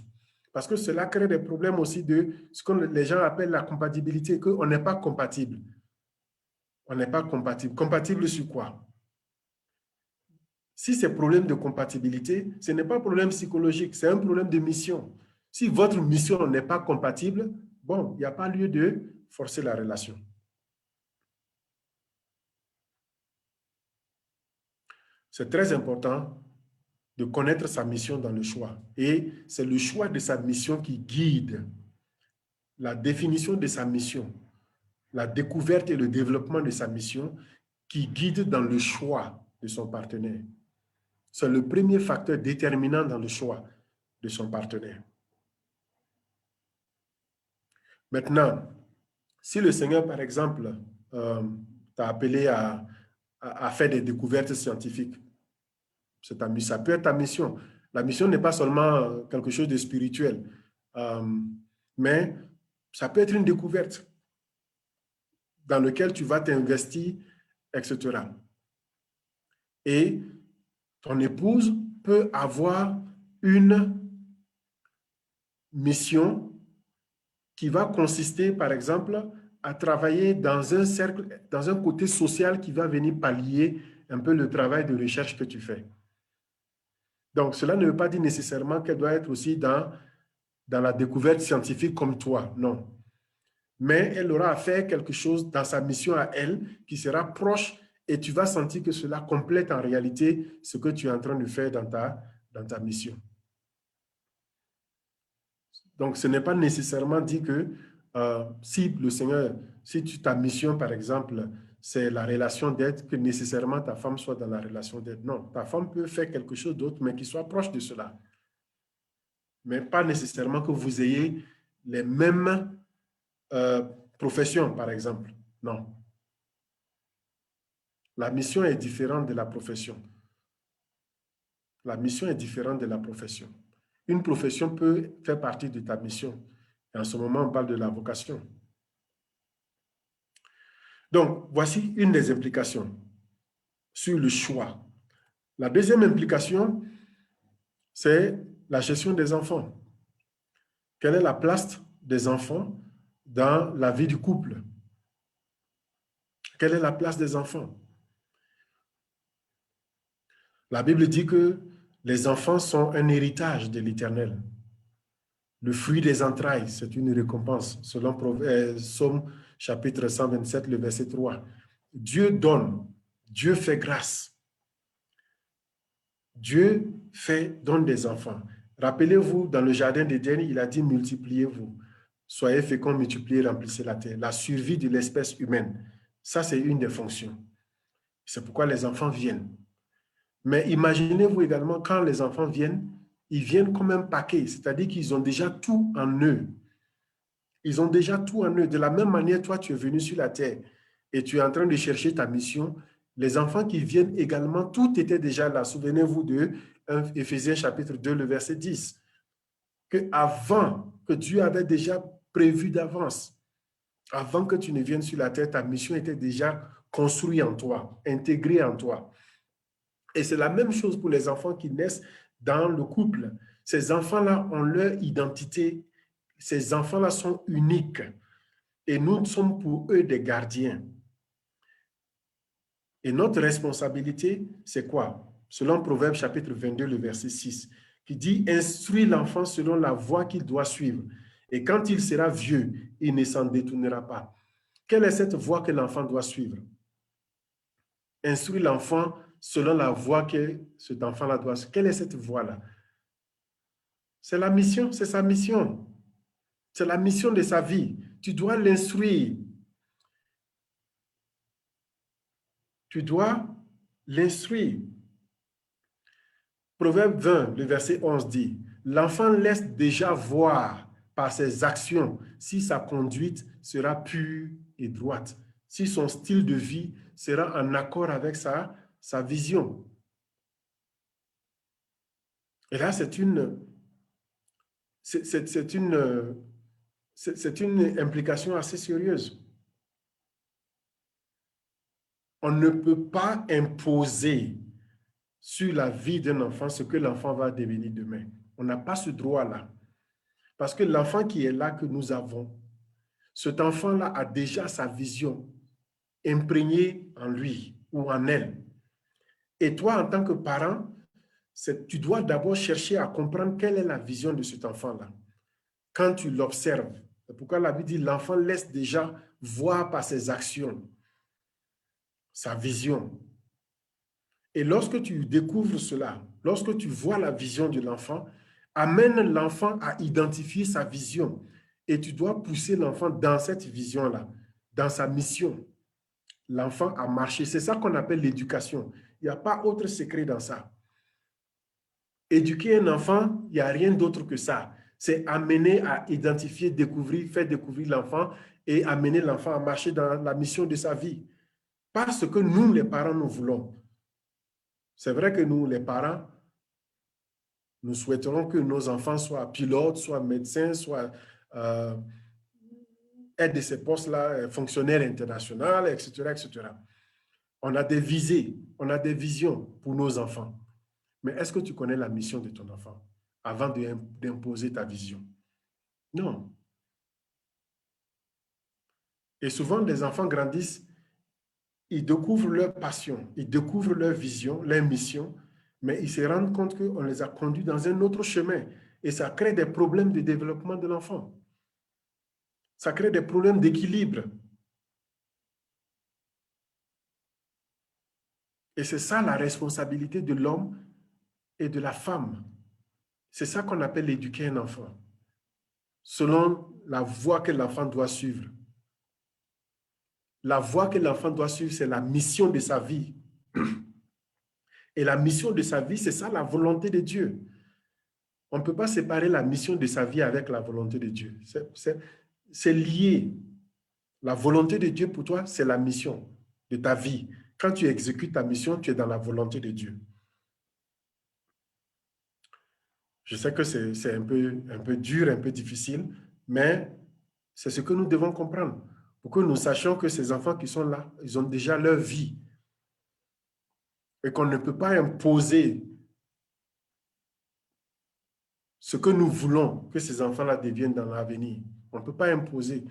Speaker 1: Parce que cela crée des problèmes aussi de ce que les gens appellent la compatibilité, qu'on n'est pas compatible. On n'est pas compatible. Compatible sur quoi? Si c'est problème de compatibilité, ce n'est pas un problème psychologique, c'est un problème de mission. Si votre mission n'est pas compatible, bon, il n'y a pas lieu de forcer la relation. C'est très important de connaître sa mission dans le choix. Et c'est le choix de sa mission qui guide la définition de sa mission, la découverte et le développement de sa mission qui guide dans le choix de son partenaire. C'est le premier facteur déterminant dans le choix de son partenaire. Maintenant, si le Seigneur, par exemple, t'a appelé à faire des découvertes scientifiques, ça peut être ta mission. La mission n'est pas seulement quelque chose de spirituel, mais ça peut être une découverte dans laquelle tu vas t'investir, etc. Et ton épouse peut avoir une mission qui va consister, par exemple, à travailler dans un cercle, dans un côté social qui va venir pallier un peu le travail de recherche que tu fais. Donc, cela ne veut pas dire nécessairement qu'elle doit être aussi dans la découverte scientifique comme toi, non. Mais elle aura à faire quelque chose dans sa mission à elle qui sera proche et tu vas sentir que cela complète en réalité ce que tu es en train de faire dans ta mission. Donc, ce n'est pas nécessairement dit que si le Seigneur, si ta mission, par exemple, c'est la relation d'aide, que nécessairement ta femme soit dans la relation d'aide. Non, ta femme peut faire quelque chose d'autre, mais qui soit proche de cela. Mais pas nécessairement que vous ayez les mêmes professions, par exemple. Non. La mission est différente de la profession. La mission est différente de la profession. Une profession peut faire partie de ta mission. Et en ce moment, on parle de la vocation. Donc, voici une des implications sur le choix. La deuxième implication, c'est la gestion des enfants. Quelle est la place des enfants dans la vie du couple? Quelle est la place des enfants? La Bible dit que les enfants sont un héritage de l'Éternel. Le fruit des entrailles, c'est une récompense, selon Psaume chapitre 127, le verset 3. Dieu donne, Dieu fait grâce. Dieu donne des enfants. Rappelez-vous, dans le jardin d'Éden, il a dit multipliez-vous. Soyez féconds, multipliez, remplissez la terre. La survie de l'espèce humaine, ça c'est une des fonctions. C'est pourquoi les enfants viennent. Mais imaginez-vous également quand les enfants viennent, ils viennent comme un paquet, c'est-à-dire qu'ils ont déjà tout en eux. Ils ont déjà tout en eux. De la même manière, toi, tu es venu sur la terre et tu es en train de chercher ta mission. Les enfants qui viennent également, tout était déjà là. Souvenez-vous de Éphésiens chapitre 2, le verset 10. Que Dieu avait déjà prévu d'avance, avant que tu ne viennes sur la terre, ta mission était déjà construite en toi, intégrée en toi. Et c'est la même chose pour les enfants qui naissent dans le couple. Ces enfants-là ont leur identité. Ces enfants-là sont uniques. Et nous sommes pour eux des gardiens. Et notre responsabilité, c'est quoi? Selon Proverbe chapitre 22, le verset 6, qui dit « Instruis l'enfant selon la voie qu'il doit suivre. Et quand il sera vieux, il ne s'en détournera pas. » Quelle est cette voie que l'enfant doit suivre? Instruire l'enfant selon la voie que cet enfant-là doit suivre. Quelle est cette voie-là? C'est la mission, c'est sa mission. C'est la mission de sa vie. Tu dois l'instruire. Tu dois l'instruire. Proverbe 20, le verset 11 dit, « L'enfant laisse déjà voir par ses actions si sa conduite sera pure et droite, si son style de vie sera en accord avec sa vision. » Et là, c'est une implication assez sérieuse. On ne peut pas imposer sur la vie d'un enfant ce que l'enfant va devenir demain. On n'a pas ce droit-là. Parce que l'enfant qui est là, que nous avons, cet enfant-là a déjà sa vision imprégnée en lui ou en elle. Et toi, en tant que parent, tu dois d'abord chercher à comprendre quelle est la vision de cet enfant-là. Quand tu l'observes, c'est pourquoi la Bible dit l'enfant laisse déjà voir par ses actions sa vision. Et lorsque tu découvres cela, lorsque tu vois la vision de l'enfant, amène l'enfant à identifier sa vision. Et tu dois pousser l'enfant dans cette vision-là, dans sa mission. L'enfant a marché. C'est ça qu'on appelle l'éducation. Il n'y a pas autre secret dans ça. Éduquer un enfant, il n'y a rien d'autre que ça. C'est amener à identifier, découvrir, faire découvrir l'enfant et amener l'enfant à marcher dans la mission de sa vie. Parce que nous, les parents, nous voulons. C'est vrai que nous, les parents, nous souhaiterons que nos enfants soient pilotes, soient médecins, soient aident de ces postes-là, fonctionnaires internationaux, etc., etc. On a des visées, on a des visions pour nos enfants. Mais est-ce que tu connais la mission de ton enfant avant d'imposer ta vision? Non. Et souvent, les enfants grandissent, ils découvrent leur passion, ils découvrent leur vision, leur mission, mais ils se rendent compte qu'on les a conduits dans un autre chemin. Et ça crée des problèmes de développement de l'enfant. Ça crée des problèmes d'équilibre. Et c'est ça la responsabilité de l'homme et de la femme. C'est ça qu'on appelle éduquer un enfant, selon la voie que l'enfant doit suivre. La voie que l'enfant doit suivre, c'est la mission de sa vie. Et la mission de sa vie, c'est ça la volonté de Dieu. On ne peut pas séparer la mission de sa vie avec la volonté de Dieu. C'est lié. La volonté de Dieu pour toi, c'est la mission de ta vie. Quand tu exécutes ta mission, tu es dans la volonté de Dieu. Je sais que c'est un peu dur, un peu difficile, mais c'est ce que nous devons comprendre pour que nous sachions que ces enfants qui sont là, ils ont déjà leur vie et qu'on ne peut pas imposer ce que nous voulons que ces enfants-là deviennent dans l'avenir. On ne peut pas imposer.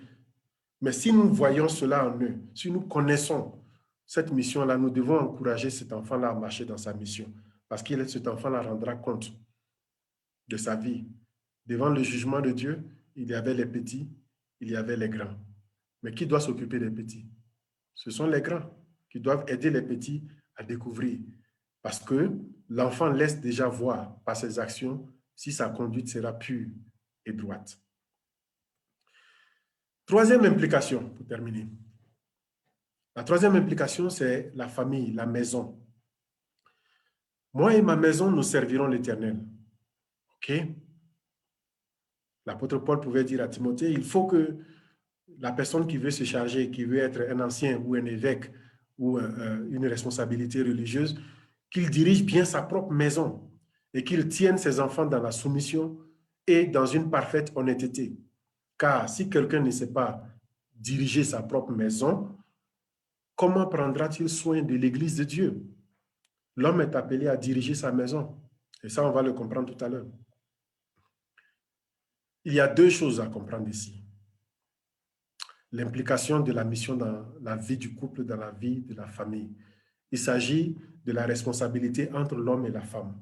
Speaker 1: Mais si nous voyons cela en eux, si nous connaissons cette mission-là, nous devons encourager cet enfant-là à marcher dans sa mission parce que cet enfant-là rendra compte de sa vie. Devant le jugement de Dieu, il y avait les petits, il y avait les grands. Mais qui doit s'occuper des petits? Ce sont les grands qui doivent aider les petits à découvrir. Parce que l'enfant laisse déjà voir par ses actions si sa conduite sera pure et droite. Troisième implication, pour terminer. La troisième implication, c'est la famille, la maison. Moi et ma maison, nous servirons l'Éternel. OK? L'apôtre Paul pouvait dire à Timothée, il faut que la personne qui veut se charger, qui veut être un ancien ou un évêque ou une responsabilité religieuse, qu'il dirige bien sa propre maison et qu'il tienne ses enfants dans la soumission et dans une parfaite honnêteté. Car si quelqu'un ne sait pas diriger sa propre maison, comment prendra-t-il soin de l'Église de Dieu? L'homme est appelé à diriger sa maison. Et ça, on va le comprendre tout à l'heure. Il y a deux choses à comprendre ici. L'implication de la mission dans la vie du couple, dans la vie de la famille. Il s'agit de la responsabilité entre l'homme et la femme.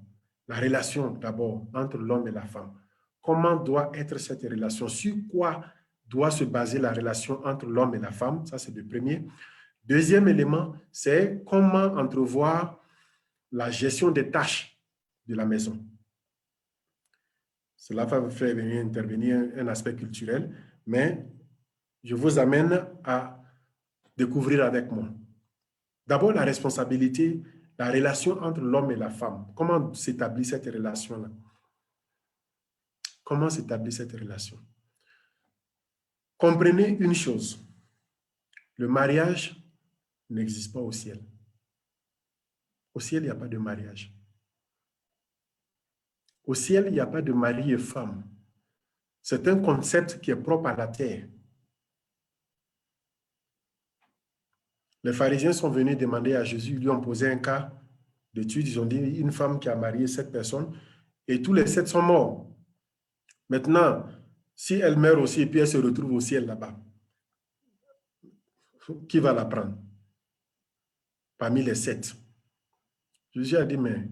Speaker 1: La relation d'abord entre l'homme et la femme. Comment doit être cette relation? Sur quoi doit se baser la relation entre l'homme et la femme. Ça, c'est le premier. Deuxième élément, c'est comment entrevoir la gestion des tâches de la maison. Cela va vous faire intervenir un aspect culturel, mais je vous amène à découvrir avec moi. D'abord, la responsabilité, la relation entre l'homme et la femme. Comment s'établit cette relation-là? Comment s'établit cette relation? Comprenez une chose, le mariage n'existe pas au ciel. Au ciel, il n'y a pas de mariage. Au ciel, il n'y a pas de mari et femme. C'est un concept qui est propre à la terre. Les pharisiens sont venus demander à Jésus, ils lui ont posé un cas d'étude, ils ont dit une femme qui a marié 7 personnes et tous les 7 sont morts. Maintenant, si elle meurt aussi et puis elle se retrouve au ciel là-bas, qui va la prendre parmi les 7? Jésus a dit, mais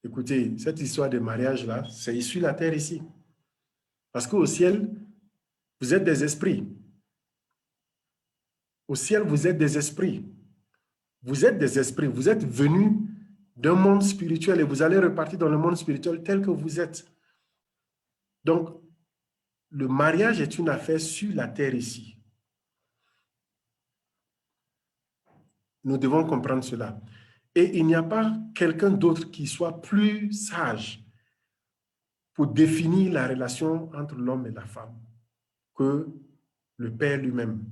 Speaker 1: écoutez, cette histoire de mariage-là, c'est issu de la terre ici. Parce qu'au ciel, vous êtes des esprits. Au ciel, vous êtes des esprits. Vous êtes des esprits. Vous êtes venus d'un monde spirituel et vous allez repartir dans le monde spirituel tel que vous êtes. Donc, le mariage est une affaire sur la terre ici. Nous devons comprendre cela. Et il n'y a pas quelqu'un d'autre qui soit plus sage pour définir la relation entre l'homme et la femme que le Père lui-même.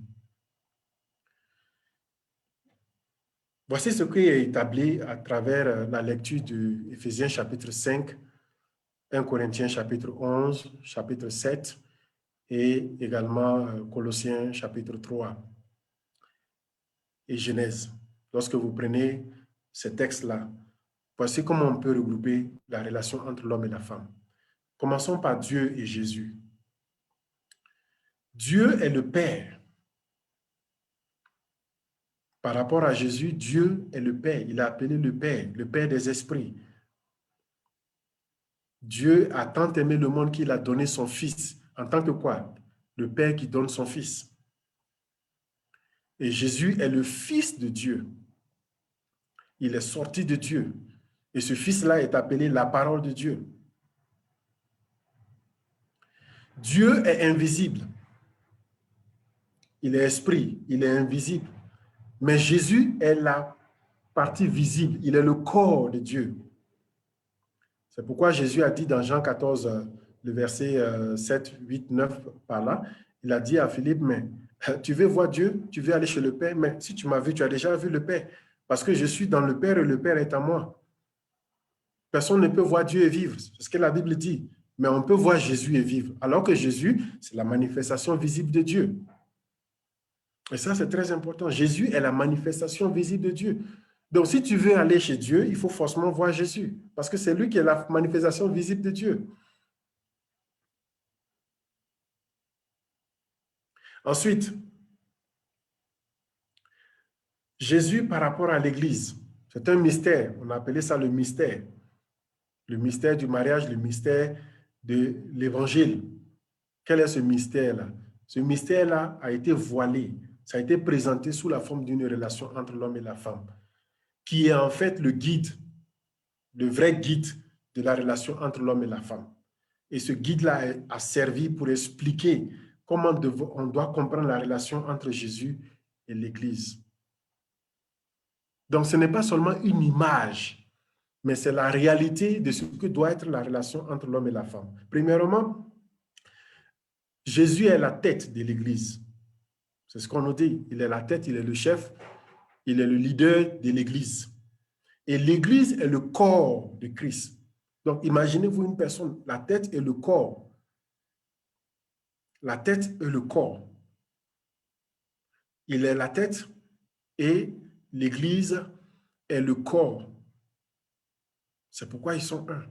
Speaker 1: Voici ce qui est établi à travers la lecture de Éphésiens chapitre 5, 1 Corinthiens chapitre 11, chapitre 7 et également Colossiens chapitre 3 et Genèse. Lorsque vous prenez ces textes-là, voici comment on peut regrouper la relation entre l'homme et la femme. Commençons par Dieu et Jésus. Dieu est le Père. Par rapport à Jésus, Dieu est le Père. Il est appelé le Père des esprits. Dieu a tant aimé le monde qu'il a donné son Fils. En tant que quoi? Le Père qui donne son Fils. Et Jésus est le Fils de Dieu. Il est sorti de Dieu. Et ce Fils-là est appelé la parole de Dieu. Dieu est invisible. Il est esprit, il est invisible. Mais Jésus est la partie visible. Il est le corps de Dieu. C'est pourquoi Jésus a dit dans Jean 14, le verset 7, 8, 9, par là, il a dit à Philippe, mais tu veux voir Dieu, tu veux aller chez le Père, mais si tu m'as vu, tu as déjà vu le Père. Parce que je suis dans le Père et le Père est en moi. Personne ne peut voir Dieu et vivre. C'est ce que la Bible dit. Mais on peut voir Jésus et vivre. Alors que Jésus, c'est la manifestation visible de Dieu. Et ça, c'est très important. Jésus est la manifestation visible de Dieu. Donc, si tu veux aller chez Dieu, il faut forcément voir Jésus. Parce que c'est lui qui est la manifestation visible de Dieu. Ensuite, Jésus par rapport à l'Église. C'est un mystère. On a appelé ça le mystère. Le mystère du mariage, le mystère de l'Évangile. Quel est ce mystère-là? Ce mystère-là a été voilé. Ça a été présenté sous la forme d'une relation entre l'homme et la femme, qui est en fait le guide, le vrai guide de la relation entre l'homme et la femme. Et ce guide-là a servi pour expliquer comment on doit comprendre la relation entre Jésus et l'Église. Donc, ce n'est pas seulement une image, mais c'est la réalité de ce que doit être la relation entre l'homme et la femme. Premièrement, Jésus est la tête de l'Église. C'est ce qu'on nous dit. Il est la tête, il est le chef, il est le leader de l'Église. Et l'Église est le corps de Christ. Donc, imaginez-vous une personne, la tête et le corps. La tête et le corps. Il est la tête et l'Église est le corps. C'est pourquoi ils sont un.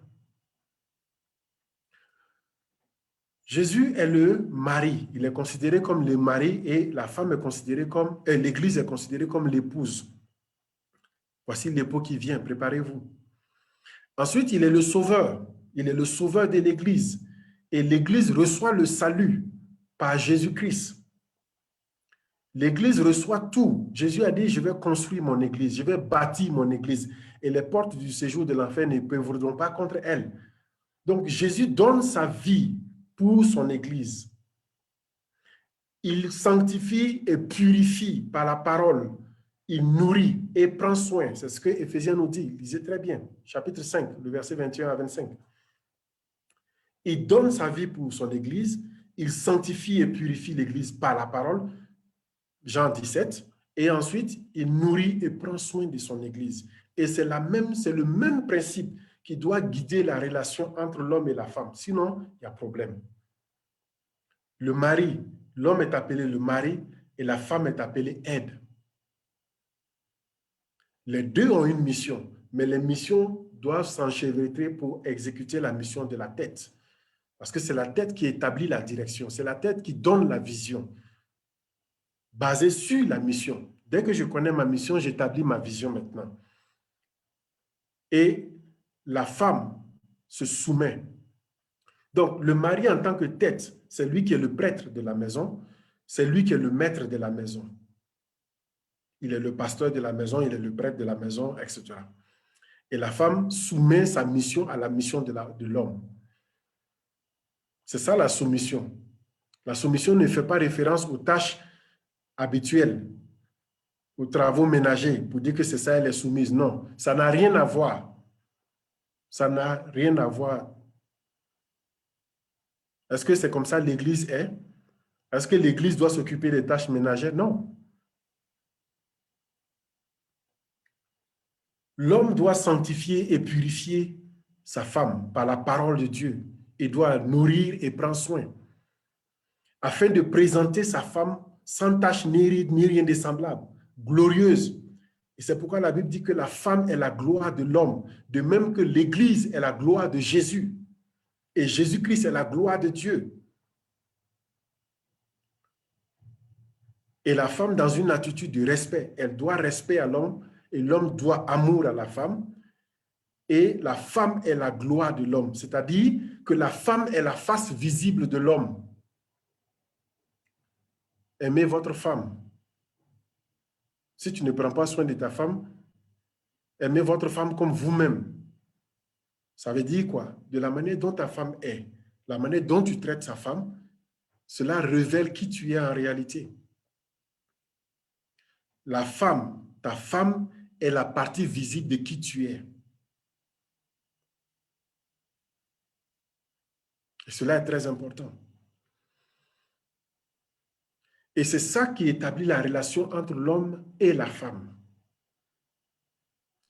Speaker 1: Jésus est le mari. Il est considéré comme le mari et la femme est considérée comme, l'Église est considérée comme l'épouse. Voici l'époux qui vient, préparez-vous. Ensuite, il est le sauveur. Il est le sauveur de l'Église. Et l'Église reçoit le salut par Jésus-Christ. L'Église reçoit tout. Jésus a dit, je vais construire mon Église, je vais bâtir mon Église. Et les portes du séjour de l'enfer ne prévaudront pas contre elle. Donc, Jésus donne sa vie pour son Église. Il sanctifie et purifie par la parole. Il nourrit et prend soin. C'est ce que Éphésiens nous dit. Lisez très bien. Chapitre 5, le verset 21 à 25. Il donne sa vie pour son Église. Il sanctifie et purifie l'Église par la parole. Jean 17. Et ensuite, il nourrit et prend soin de son Église. Et c'est le même principe qui doit guider la relation entre l'homme et la femme. Sinon, il y a problème. Le mari, l'homme est appelé le mari et la femme est appelée aide. Les deux ont une mission, mais les missions doivent s'enchevêtrer pour exécuter la mission de la tête. Parce que c'est la tête qui établit la direction, c'est la tête qui donne la vision, basée sur la mission. Dès que je connais ma mission, j'établis ma vision maintenant. Et la femme se soumet. Donc, le mari en tant que tête, c'est lui qui est le prêtre de la maison, c'est lui qui est le maître de la maison. Il est le pasteur de la maison, il est le prêtre de la maison, etc. Et la femme soumet sa mission à la mission de l'homme. C'est ça la soumission. La soumission ne fait pas référence aux tâches habituelles, aux travaux ménagers, pour dire que c'est ça, elle est soumise. Non, ça n'a rien à voir. Ça n'a rien à voir. Est-ce que c'est comme ça l'Église est? Est-ce que l'Église doit s'occuper des tâches ménagères? Non. L'homme doit sanctifier et purifier sa femme par la parole de Dieu. Il doit nourrir et prendre soin afin de présenter sa femme sans tache ni ride ni rien de semblable, glorieuse. Et c'est pourquoi la Bible dit que la femme est la gloire de l'homme, de même que l'Église est la gloire de Jésus. Et Jésus-Christ est la gloire de Dieu. Et la femme, dans une attitude de respect, elle doit respect à l'homme et l'homme doit amour à la femme. Et la femme est la gloire de l'homme, c'est-à-dire que la femme est la face visible de l'homme. Aimez votre femme. Si tu ne prends pas soin de ta femme, aimez votre femme comme vous-même. Ça veut dire quoi? De la manière dont ta femme est, la manière dont tu traites sa femme, cela révèle qui tu es en réalité. La femme, ta femme est la partie visible de qui tu es. Et cela est très important. Et c'est ça qui établit la relation entre l'homme et la femme.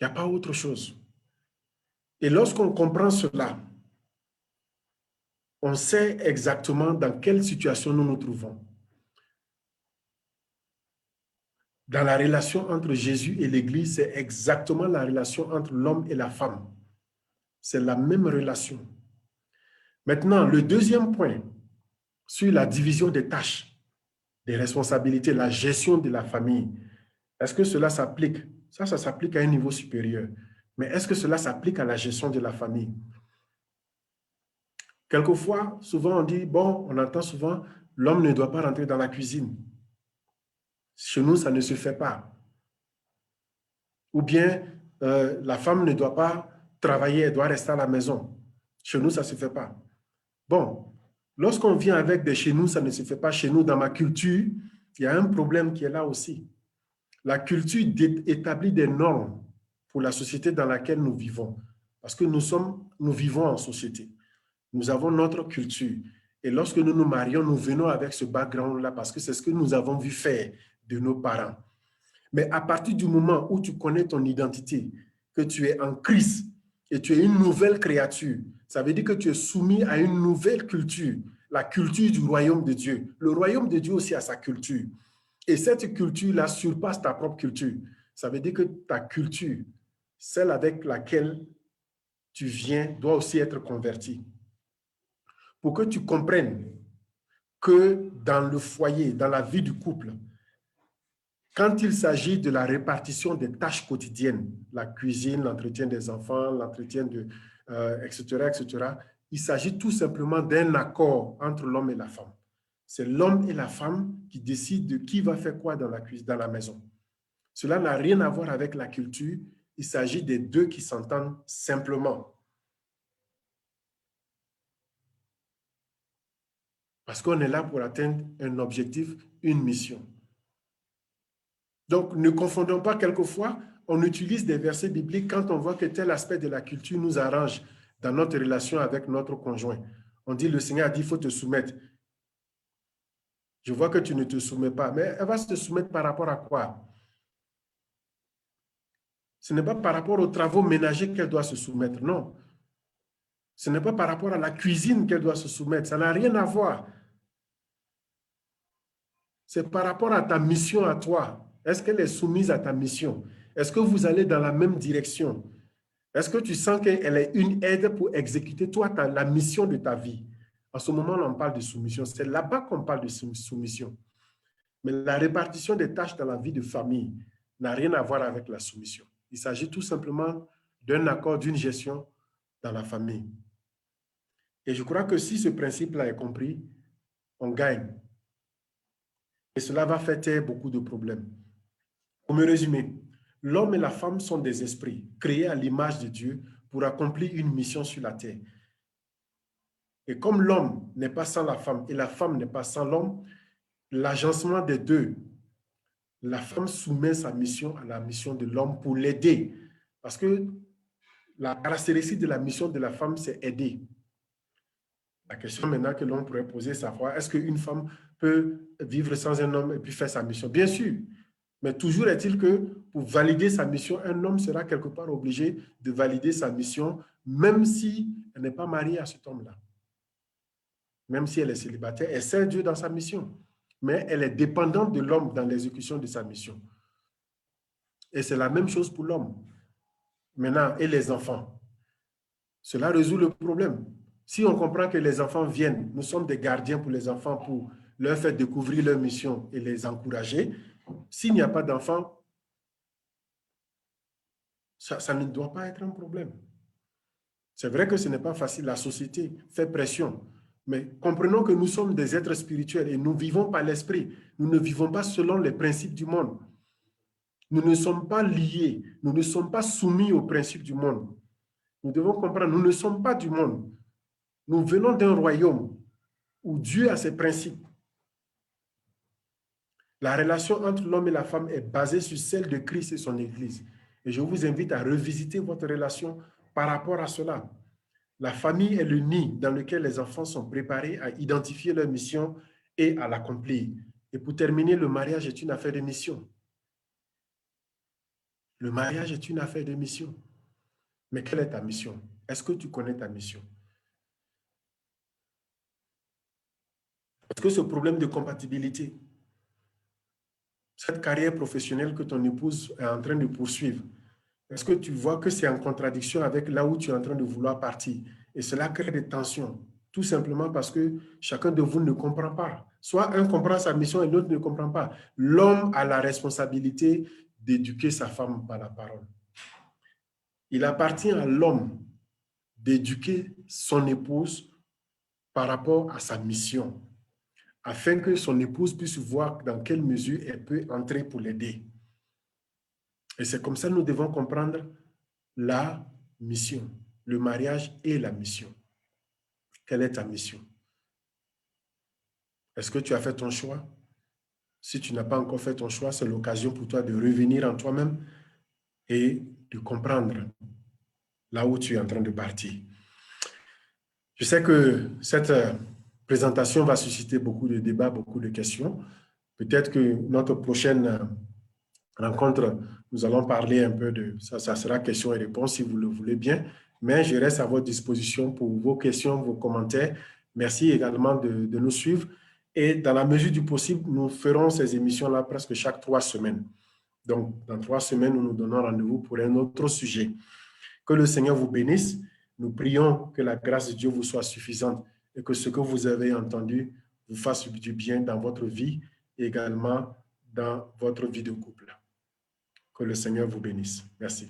Speaker 1: Il n'y a pas autre chose. Et lorsqu'on comprend cela, on sait exactement dans quelle situation nous nous trouvons. Dans la relation entre Jésus et l'Église, c'est exactement la relation entre l'homme et la femme. C'est la même relation. Maintenant, le deuxième point sur la division des tâches, des responsabilités, la gestion de la famille, est-ce que cela s'applique? Ça s'applique à un niveau supérieur. Mais est-ce que cela s'applique à la gestion de la famille? Quelquefois, souvent on dit, bon, on entend souvent, l'homme ne doit pas rentrer dans la cuisine. Chez nous, ça ne se fait pas. Ou bien, la femme ne doit pas travailler, elle doit rester à la maison. Chez nous, ça ne se fait pas. Bon, lorsqu'on vient avec des chez nous, ça ne se fait pas. Chez nous, dans ma culture, il y a un problème qui est là aussi. La culture établit des normes pour la société dans laquelle nous vivons. Parce que nous vivons en société. Nous avons notre culture. Et lorsque nous nous marions, nous venons avec ce background-là parce que c'est ce que nous avons vu faire de nos parents. Mais à partir du moment où tu connais ton identité, que tu es en Christ et tu es une nouvelle créature, ça veut dire que tu es soumis à une nouvelle culture, la culture du royaume de Dieu. Le royaume de Dieu aussi a sa culture. Et cette culture-là surpasse ta propre culture. Ça veut dire que ta culture, celle avec laquelle tu viens, doit aussi être convertie. Pour que tu comprennes que dans le foyer, dans la vie du couple, quand il s'agit de la répartition des tâches quotidiennes, la cuisine, l'entretien des enfants, l'entretien de, etc., il s'agit tout simplement d'un accord entre l'homme et la femme. C'est l'homme et la femme qui décident de qui va faire quoi dans la cuisine, dans la maison. Cela n'a rien à voir avec la culture. Il s'agit des deux qui s'entendent simplement. Parce qu'on est là pour atteindre un objectif, une mission. Donc, ne confondons pas quelquefois, on utilise des versets bibliques quand on voit que tel aspect de la culture nous arrange dans notre relation avec notre conjoint. On dit, le Seigneur a dit, il faut te soumettre. Je vois que tu ne te soumets pas, mais elle va se soumettre par rapport à quoi? Ce n'est pas par rapport aux travaux ménagers qu'elle doit se soumettre, non. Ce n'est pas par rapport à la cuisine qu'elle doit se soumettre, ça n'a rien à voir. C'est par rapport à ta mission à toi. Est-ce qu'elle est soumise à ta mission? Est-ce que vous allez dans la même direction? Est-ce que tu sens qu'elle est une aide pour exécuter toi la mission de ta vie? En ce moment, on parle de soumission. C'est là-bas qu'on parle de soumission. Mais la répartition des tâches dans la vie de famille n'a rien à voir avec la soumission. Il s'agit tout simplement d'un accord, d'une gestion dans la famille. Et je crois que si ce principe-là est compris, on gagne. Et cela va faire taire beaucoup de problèmes. Pour me résumer, l'homme et la femme sont des esprits créés à l'image de Dieu pour accomplir une mission sur la terre. Et comme l'homme n'est pas sans la femme et la femme n'est pas sans l'homme, l'agencement des deux, la femme soumet sa mission à la mission de l'homme pour l'aider. Parce que la caractéristique de la mission de la femme, c'est aider. La question maintenant que l'on pourrait poser, c'est savoir, est-ce qu'une femme peut vivre sans un homme et puis faire sa mission? Bien sûr. Mais toujours est-il que pour valider sa mission, un homme sera quelque part obligé de valider sa mission, même si elle n'est pas mariée à cet homme-là. Même si elle est célibataire, elle sert Dieu dans sa mission. Mais elle est dépendante de l'homme dans l'exécution de sa mission. Et c'est la même chose pour l'homme. Maintenant, et les enfants. Cela résout le problème. Si on comprend que les enfants viennent, nous sommes des gardiens pour les enfants pour leur faire découvrir leur mission et les encourager. S'il n'y a pas d'enfants, ça ne doit pas être un problème. C'est vrai que ce n'est pas facile. La société fait pression. Mais comprenons que nous sommes des êtres spirituels et nous vivons par l'esprit. Nous ne vivons pas selon les principes du monde. Nous ne sommes pas liés. Nous ne sommes pas soumis aux principes du monde. Nous devons comprendre, nous ne sommes pas du monde. Nous venons d'un royaume où Dieu a ses principes. La relation entre l'homme et la femme est basée sur celle de Christ et son Église. Et je vous invite à revisiter votre relation par rapport à cela. La famille est le nid dans lequel les enfants sont préparés à identifier leur mission et à l'accomplir. Et pour terminer, le mariage est une affaire de mission. Le mariage est une affaire de mission. Mais quelle est ta mission? Est-ce que tu connais ta mission? Est-ce que ce problème de compatibilité, cette carrière professionnelle que ton épouse est en train de poursuivre, est-ce que tu vois que c'est en contradiction avec là où tu es en train de vouloir partir? Et cela crée des tensions, tout simplement parce que chacun de vous ne comprend pas. Soit un comprend sa mission et l'autre ne comprend pas. L'homme a la responsabilité d'éduquer sa femme par la parole. Il appartient à l'homme d'éduquer son épouse par rapport à sa mission, afin que son épouse puisse voir dans quelle mesure elle peut entrer pour l'aider. Et c'est comme ça que nous devons comprendre la mission, le mariage et la mission. Quelle est ta mission? Est-ce que tu as fait ton choix? Si tu n'as pas encore fait ton choix, c'est l'occasion pour toi de revenir en toi-même et de comprendre là où tu es en train de partir. Je sais que cette présentation va susciter beaucoup de débats, beaucoup de questions. Peut-être que notre prochaine rencontre, nous allons parler un peu de ça. Ça sera questions et réponses si vous le voulez bien. Mais je reste à votre disposition pour vos questions, vos commentaires. Merci également de nous suivre. Et dans la mesure du possible, nous ferons ces émissions-là presque chaque 3 semaines. Donc, dans 3 semaines, nous nous donnons rendez-vous pour un autre sujet. Que le Seigneur vous bénisse. Nous prions que la grâce de Dieu vous soit suffisante et que ce que vous avez entendu vous fasse du bien dans votre vie et également dans votre vie de couple. Que le Seigneur vous bénisse. Merci.